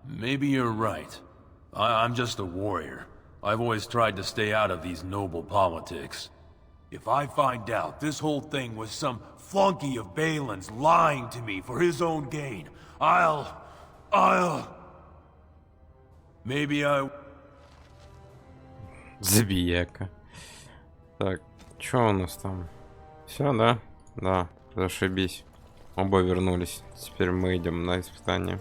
Maybe you're right. I'm just a warrior. I've always tried to stay out of these noble politics. If I find out this whole thing was some flunky of Balin's lying to me for his own gain, Maybe I... Забияка. Так, что у нас там? Все, да? Да, зашибись. Оба вернулись. Теперь мы идем на испытание.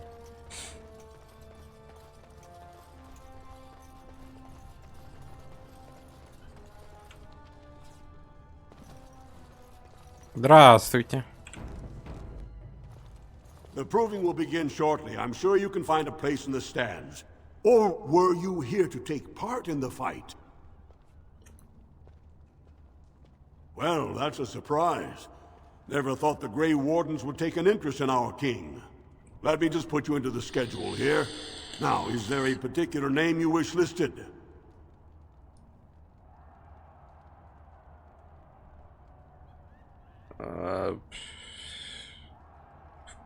The Здравствуйте. proving will begin shortly. I'm sure you can find a place in the stands. Or were you here to take part in the fight? Well, that's a surprise. Never thought the Grey Wardens would take an interest in our king. Let me just put you into the schedule here. Now, is there a particular name you wish listed?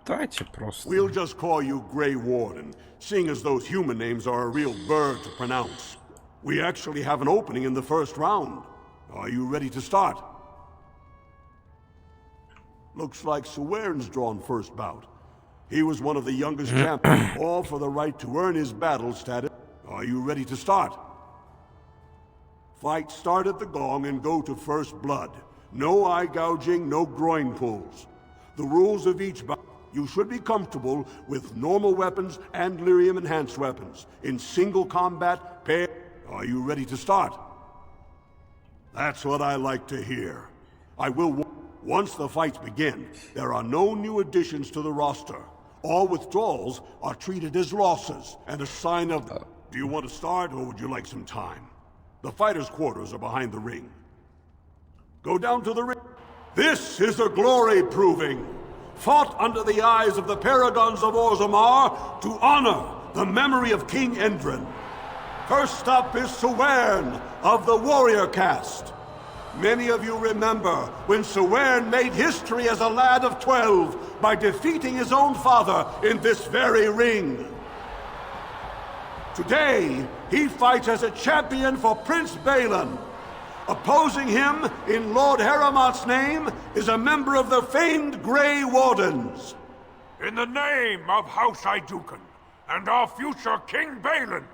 Давайте просто. We'll just call you Grey Warden, seeing as those human names are a real burr to pronounce. We actually have an opening in the first round. Are you ready to start? Looks like Suwern's drawn first bout. He was one of the youngest champions, all for the right to earn his battle status. Are you ready to start? Fight start at the gong and go to first blood. No eye gouging, no groin pulls. The rules of each bout. You should be comfortable with normal weapons and lyrium enhanced weapons. In single combat, pair. Are you ready to start? That's what I like to hear. I will. Once the fights begin, there are no new additions to the roster. All withdrawals are treated as losses and a sign of... Do you want to start, or would you like some time? The fighters' quarters are behind the ring. Go down to the ring. This is a glory proving. Fought under the eyes of the Paragons of Orzammar to honor the memory of King Endrin. First up is Suwern of the Warrior Caste. Many of you remember when Suwern made history as a lad of 12 by defeating his own father in this very ring. Today, he fights as a champion for Prince Balin. Opposing him, in Lord Harrowmont's name, is a member of the famed Grey Wardens. In the name of House Iduken and our future King Balin.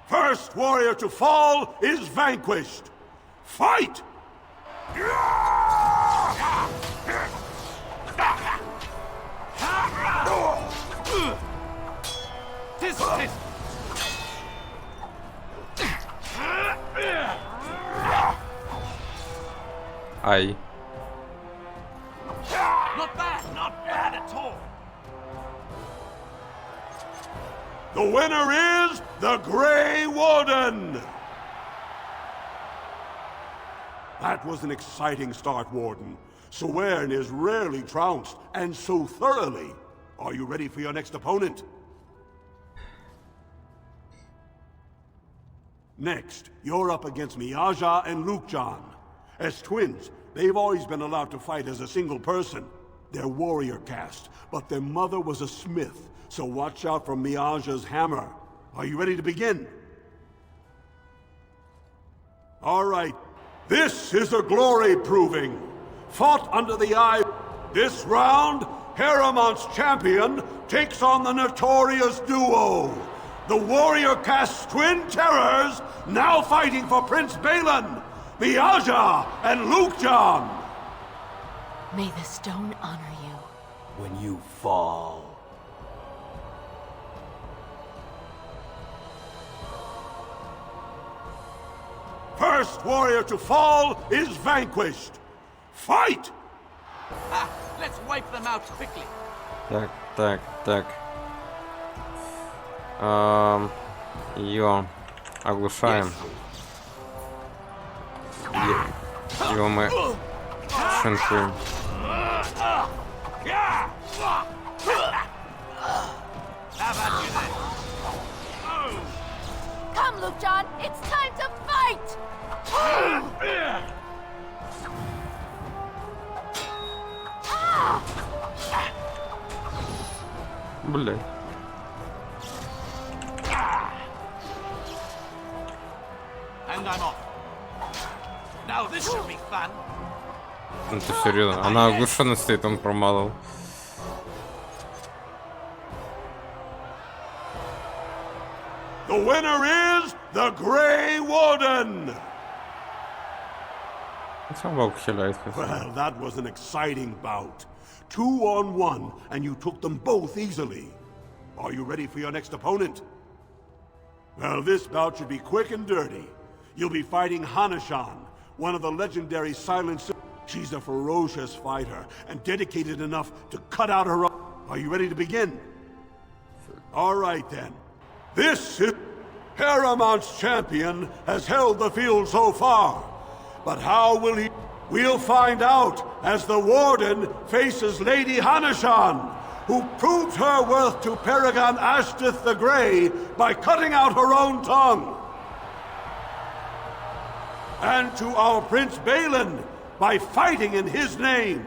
First warrior to fall is vanquished. Fight! Ай. Not bad at all. The winner is the Grey Warden! That was an exciting start, Warden. Suwern is rarely trounced, and so thoroughly. Are you ready for your next opponent? Next, you're up against Miaja and Lukjan. As twins, they've always been allowed to fight as a single person. They're warrior caste, but their mother was a smith, so watch out for Miaja's hammer. Are you ready to begin? All right. This is a glory proving. Fought under the eye. This round, Harrowmont's champion takes on the notorious duo. The warrior caste twin terrors, now fighting for Prince Balin, Miaja and Lukjan. May the stone honor you. When you fall. First warrior to fall is vanquished. Fight! Let's wipe them out quickly. Так. Ее оглушаем. Его мы шинкуем. Come, Lukjan, it's time to fight! Блядь. And I'm off. Now this should be fun. Ну ты серьезно? Она оглушена стоит, он промазал. The winner is the Grey Warden! Well, that was an exciting bout. 2-on-1, and you took them both easily. Are you ready for your next opponent? Well, this bout should be quick and dirty. you'll be fighting Hanashan, one of the legendary Silent Sisters. She's a ferocious fighter and dedicated enough to cut out her own. Are you ready to begin? All right then. This is Paramount's champion has held the field so far. But how will he? We'll find out as the Warden faces Lady Hanashan, who proved her worth to Paragon Ashtith the Grey by cutting out her own tongue. And to our Prince Balin by fighting in his name.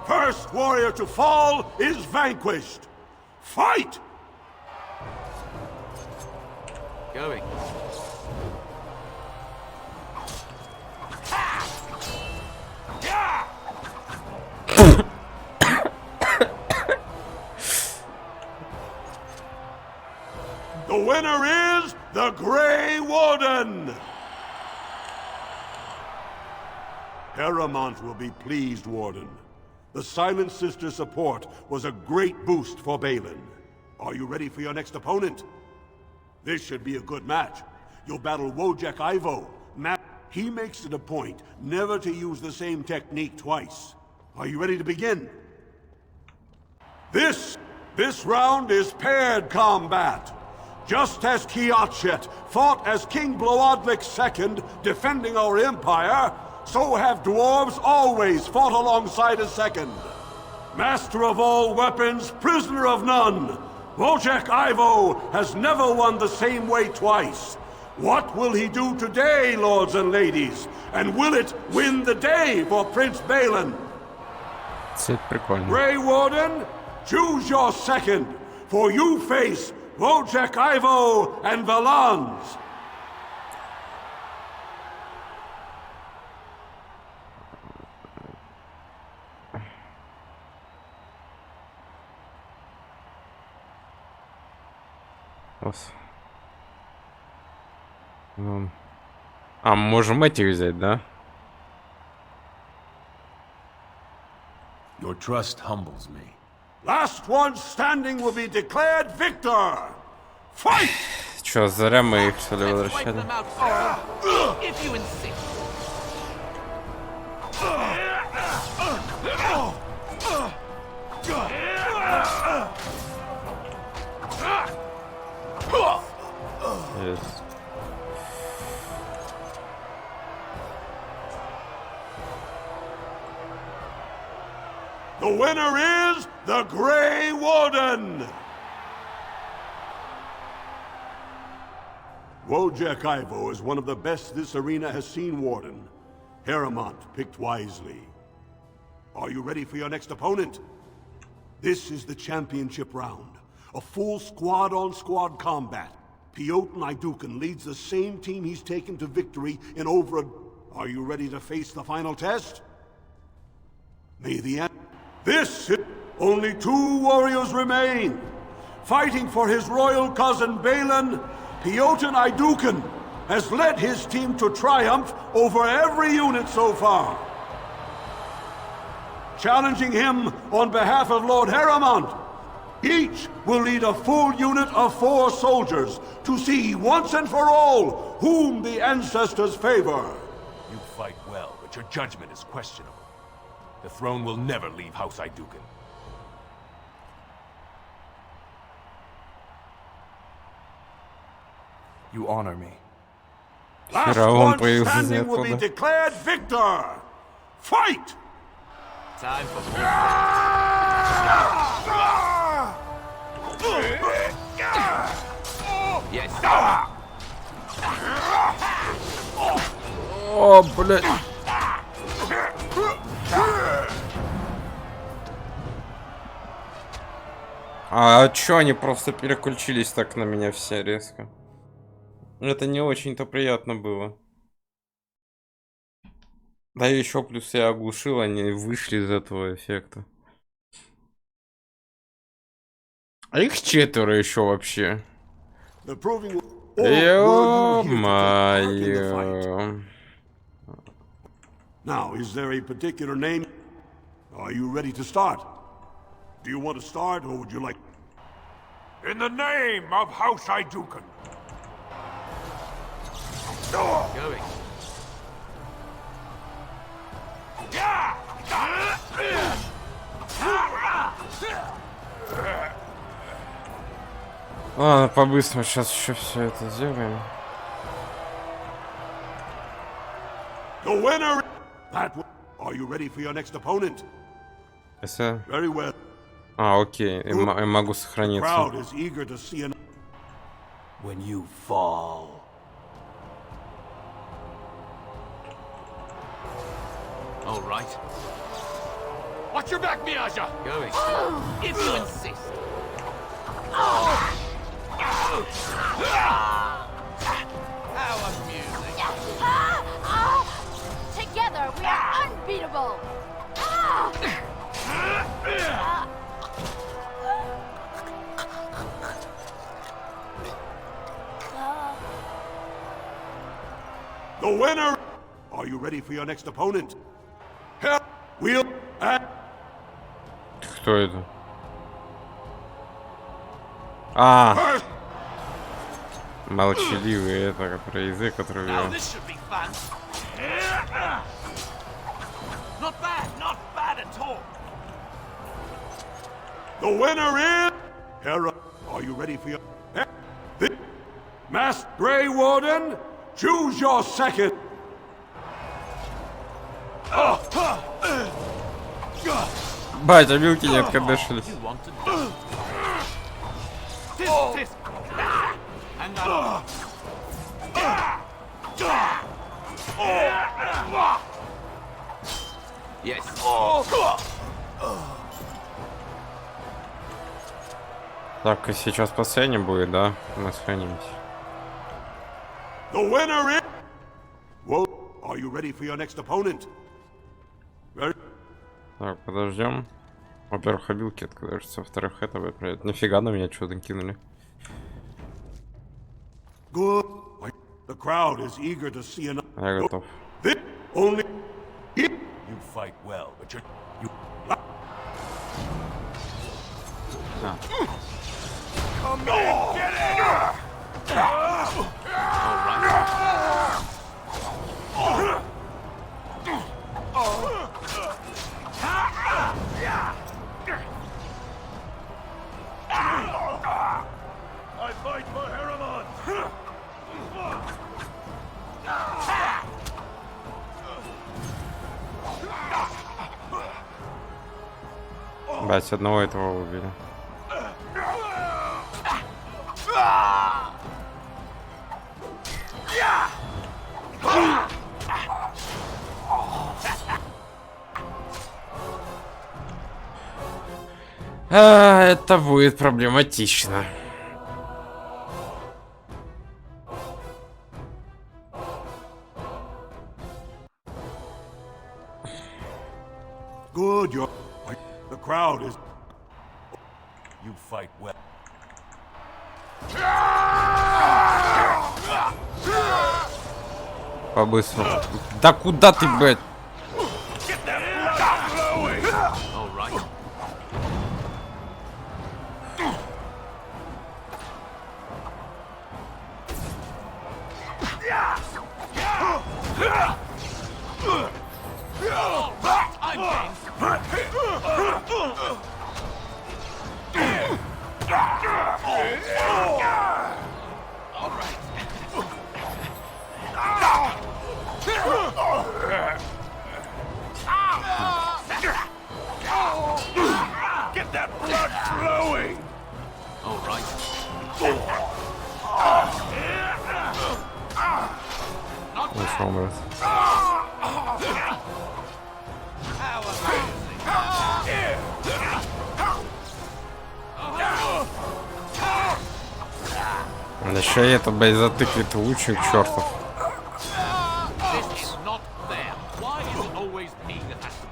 First warrior to fall is vanquished. Fight! Going. The winner is the Grey Warden! Paramount will be pleased, Warden. The Silent Sister support was a great boost for Balin. Are you ready for your next opponent? This should be a good match. You'll battle Wojek Ivo. He makes it a point never to use the same technique twice. Are you ready to begin? This round is paired combat. Just as Kiatchet fought as King Bloodlik II, defending our empire, so have dwarves always fought alongside a second. Master of all weapons, prisoner of none, Wojek Ivo has never won the same way twice. What will he do today, lords and ladies? And will it win the day for Prince Balin? Grey Warden, choose your second, for you face Wojek Ivo and Valans. А, можем этих взять, да? Your trust humbles me. Last one standing will be declared victor. Fight! Чё, зря мы их что ли возвращали? If you insist. Yes. The winner is the Grey Warden! Wojek Ivo is one of the best this arena has seen, Warden. Paramount picked wisely. Are you ready for your next opponent? This is the championship round. A full squad-on-squad combat. Piotr Naidukan leads the same team he's taken to victory in over a... Are you ready to face the final test? May the end... This is... Only 2 warriors remain. Fighting for his royal cousin Balin, Piotr Naidukan has led his team to triumph over every unit so far. Challenging him on behalf of Lord Harrowmont, each will lead a full unit of 4 soldiers to see once and for all whom the ancestors favor. You fight well, but your judgment is questionable. The throne will never leave House Aidukan. You honor me. Last one standing will be declared victor. Fight! Time for Yes. О, блядь. А чё они просто переключились так на меня все резко? Это не очень-то приятно было. Да и еще плюс я оглушил, они вышли из этого эффекта. А их 4 еще вообще. Ё-моё. Now, is there a particular name? Are you ready to start? Do you want to start, or would you like... In the name of House Iduken. Going. Ладно, по-быстрому сейчас еще все это сделаем. The winner. Are you ready for your next opponent? Если... Very well. окей, я могу сохраниться. Crowd is eager to see an... When you fall. All right. Watch your back, Miaja! Going. If you insist. How amusing. Together, we are unbeatable! The winner. Are you ready for your next opponent? We'll... Кто это? А! Молчаливый это, который язык, который... Not bad at all. The winner is... Hera, are you ready for your... Master Grey Warden, choose your second. Батя, вилки не откадешились. Yes. Так, и сейчас последний будет, да? Мы сохранимся. The winner is... Well, are you ready for your next opponent? Ready? Так, подождем. Во-первых, обилки откажутся, во-вторых, это выправит. Нифига на меня что-то кинули. Good. The crowd is eager to see an... Я готов. Only... You fight well, but you... Come in, get in! I fight for Heremon! Бать, одного этого убили. Это будет проблематично. Good, you're... The crowd is... You fight well. По-быстрому. Да куда ты, блядь? All right. Get that blood flowing! All right. What's wrong with Да еще и это, блядь, затыкает лучник чертов. This is not fair. Why is it always me that has to be?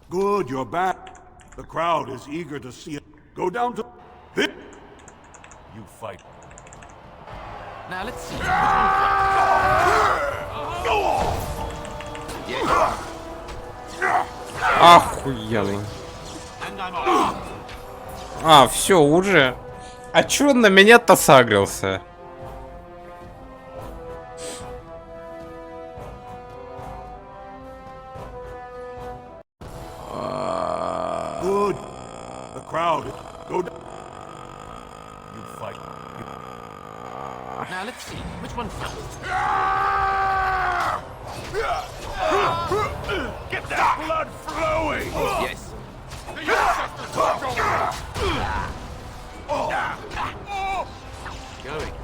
Good, you're back. The crowd is eager to see it. Go down to... This... You fight. Now let's see. Охуенный. А, все, уже. А чё он на меня-то сагрился? Good. The crowd. Go. You fight. Now let's see. Which one first? Get that blood flowing! Yes. The ancestors watch over Going.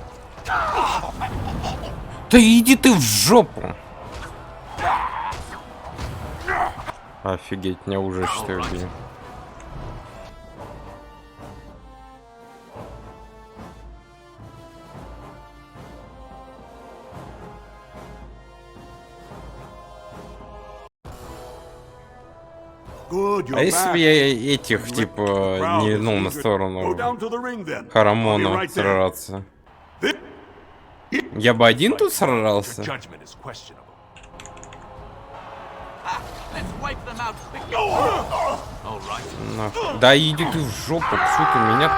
Да иди ты в жопу. Офигеть, меня уже считаю, блин. А если бы я этих, типа, не ну на сторону Харамона сражаться? Я бы один тут сражался? Нахуй. Да иди ты в жопу, сука, меня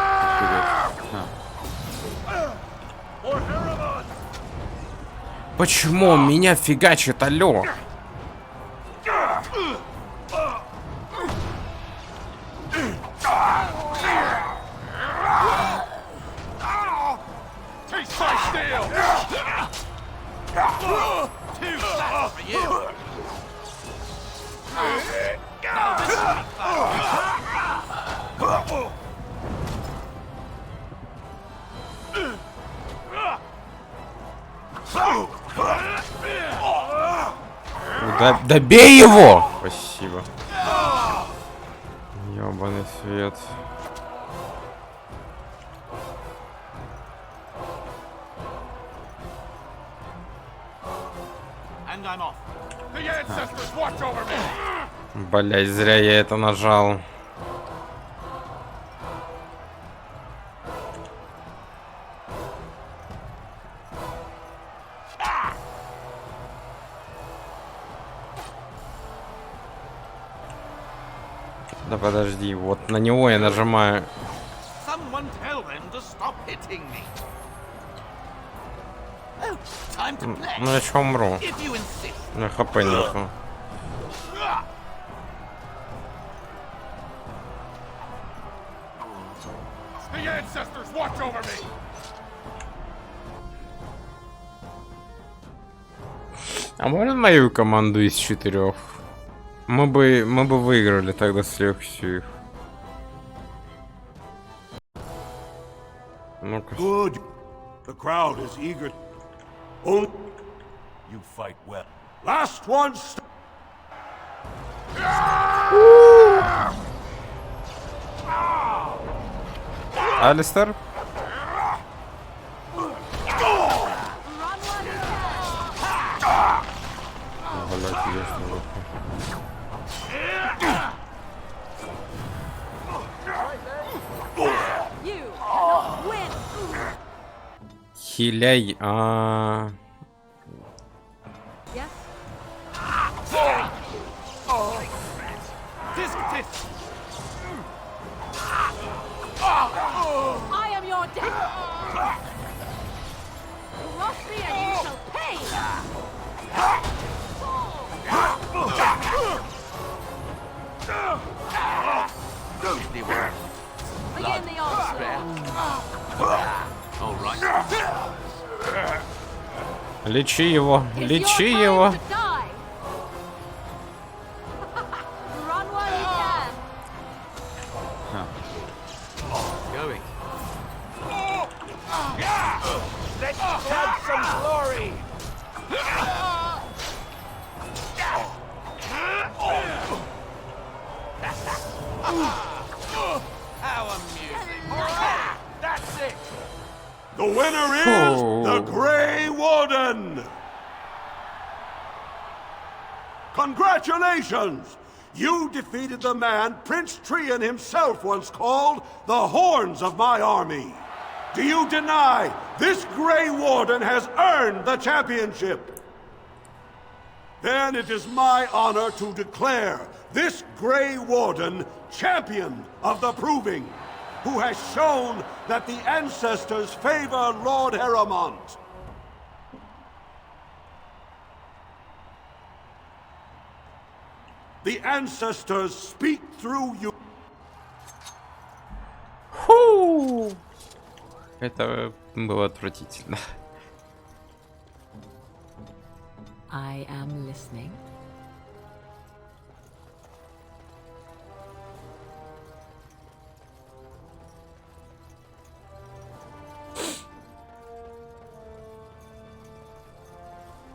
почему он меня фигачит, алё? Да, добей его! Спасибо. Ёбаный свет. Блять, зря я это нажал. Да подожди, вот на него я нажимаю. Ну я чё умру? На хп нету. А можно мою команду из 4? Мы бы выиграли тогда с легкостью их. Ну-ка. Good. The crowd is eager. Oh, you fight well. Last one. Алистер? Блять, ясно. Хиляй, I am your death. Rush me and you shall pay. Begin the onslaught. All right. Лечи его, лечи его. Run while you can. Going. Let's have some glory! How amusing. That's it! The winner is the Grey Warden! Congratulations! You defeated the man Prince Trian himself once called the Horns of my army. Do you deny this Grey Warden has earned the championship? Then it is my honor to declare this Grey Warden champion of the Proving, who has shown that the ancestors favor Lord Harrowmont. The ancestors speak through you. Фу! Это было отвратительно. I am listening.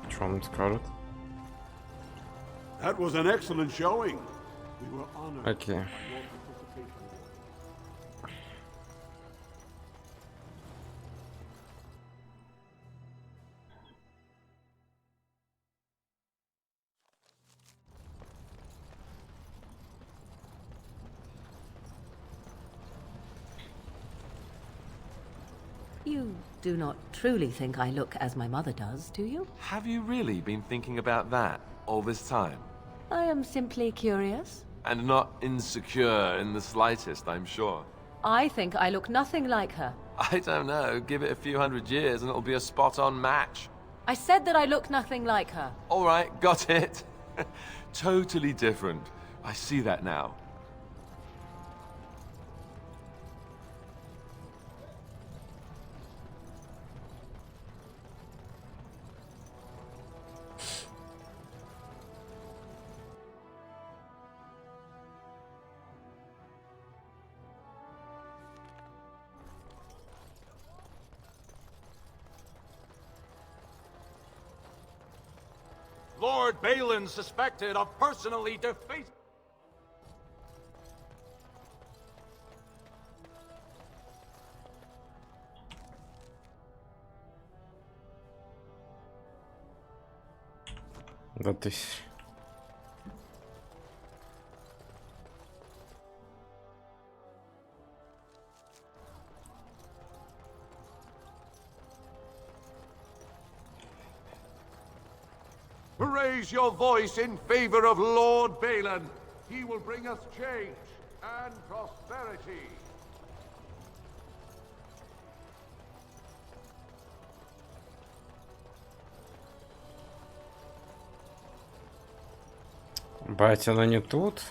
Что он скажет? That was an excellent showing. We were honored. Окей. You do not truly think I look as my mother does, do you? Have you really been thinking about that all this time? I am simply curious. And not insecure in the slightest, I'm sure. I think I look nothing like her. I don't know. Give it a few hundred years and it'll be a spot-on match. I said that I look nothing like her. All right, got it. Totally different. I see that now. Lord Balin suspected of personally defacing... Да ты... Raise your voice in favor of Lord Balin. He will bring us change and prosperity. Батя, она не тут?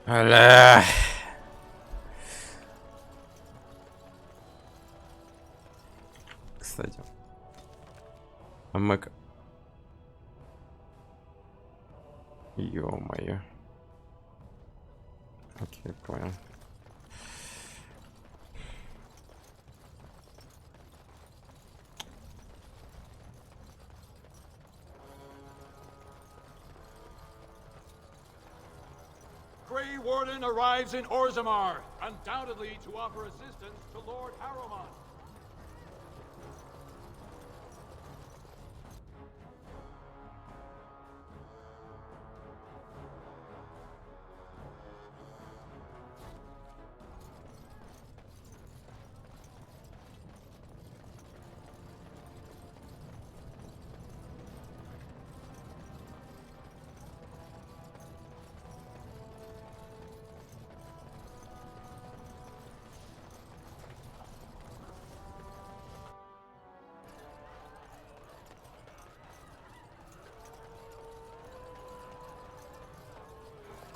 Аля. Кстати. А мы-ка... Ё-моё. Окей, понял. Grey Warden arrives in Orzammar, undoubtedly to offer assistance to Lord Harrowmont.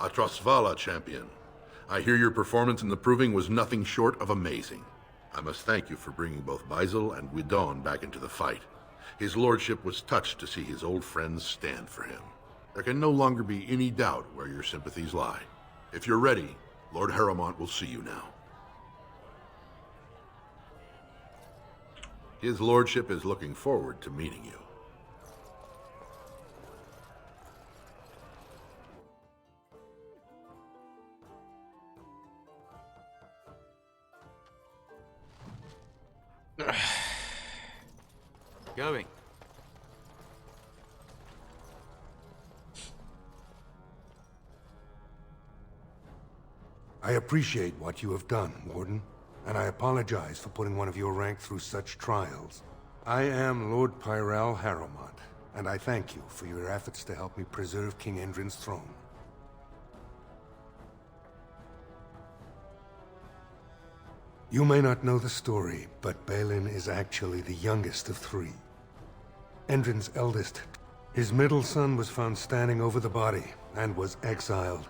Atrasvala, champion. I hear your performance in the Proving was nothing short of amazing. I must thank you for bringing both Baisel and Guidon back into the fight. His lordship was touched to see his old friends stand for him. There can no longer be any doubt where your sympathies lie. If you're ready, Lord Harrowmont will see you now. His lordship is looking forward to meeting you. Going. I appreciate what you have done, Warden. and I apologize for putting one of your rank through such trials. I am Lord Pyral Harrowmont, and I thank you for your efforts to help me preserve King Endrin's throne. You may not know the story, but Balin is actually the youngest of three. Endrin's eldest. His middle son was found standing over the body, and was exiled.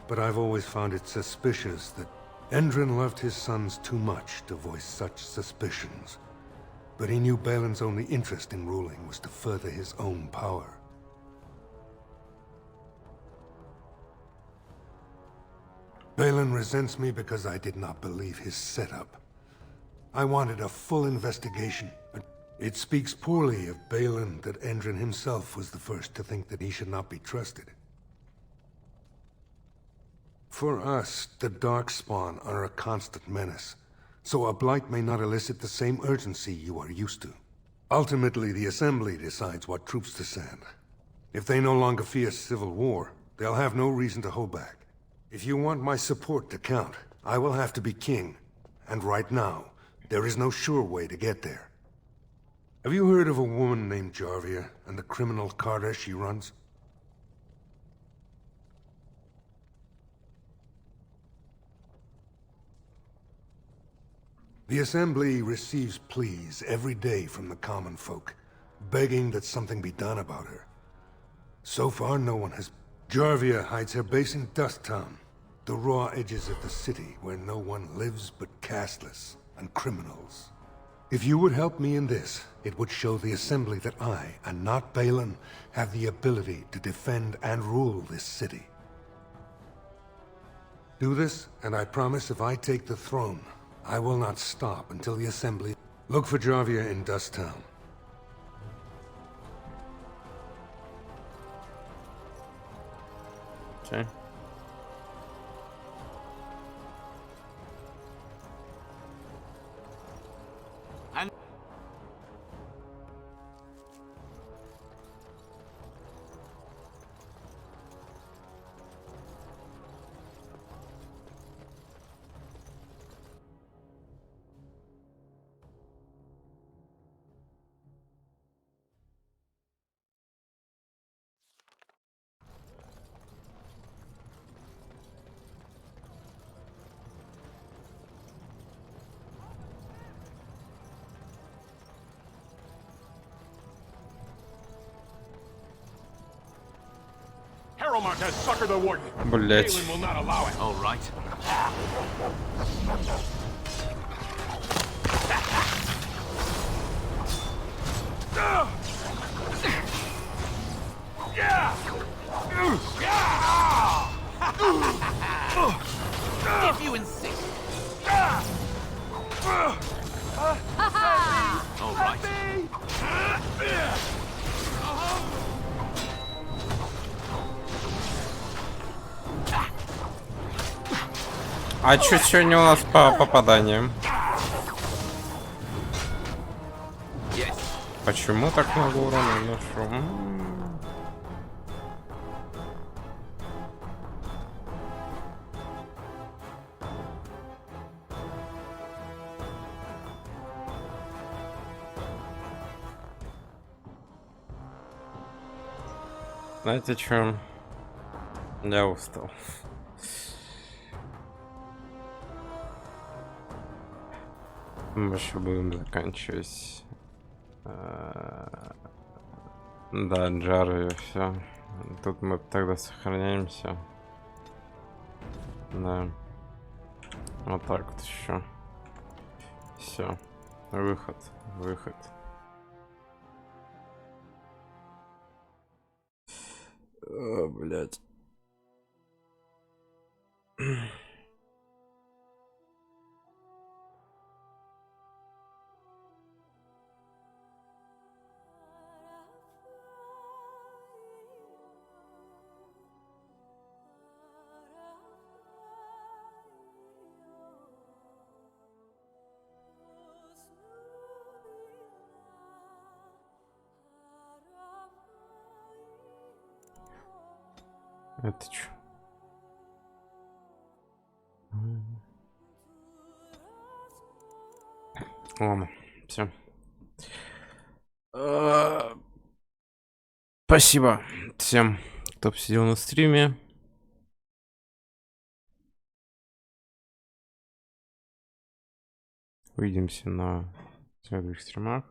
But I've always found it suspicious that Endrin loved his sons too much to voice such suspicions. But he knew Balin's only interest in ruling was to further his own power. Balin resents me because I did not believe his setup. I wanted a full investigation. It speaks poorly of Balin that Endrin himself was the first to think that he should not be trusted. For us, the Darkspawn are a constant menace, so a blight may not elicit the same urgency you are used to. Ultimately, the Assembly decides what troops to send. If they no longer fear civil war, they'll have no reason to hold back. If you want my support to count, I will have to be king. And right now, there is no sure way to get there. Have you heard of a woman named Jarvia and the criminal carter she runs? The Assembly receives pleas every day from the common folk, begging that something be done about her. So far, no one has. Jarvia hides her base in Dust Town, the raw edges of the city where no one lives but casteless and criminals. If you would help me in this, it would show the Assembly that I, and not Balin, have the ability to defend and rule this city. Do this, and I promise if I take the throne, I will not stop until the Assembly... Look for Jarvia in Dust Town. Okay. Harrowmont has suckered the warden. Блять. Balin will not allow it. All right. If you insist. All right. А чё сегодня у нас по попаданиям? Почему так много урона ношу? Знаете чё? Я устал. Мы еще будем заканчивать. Да, Джары, все. Тут мы тогда сохраняемся. Да. Вот так вот еще. Все. Выход. Выход. О, блядь. Это чё? Ладно, все. Спасибо всем, кто посидел на стриме. Увидимся на следующих стримах.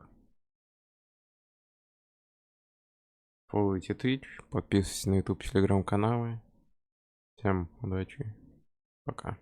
Фолловите Twitch, подписывайтесь на YouTube, телеграм-каналы. Всем удачи. Пока.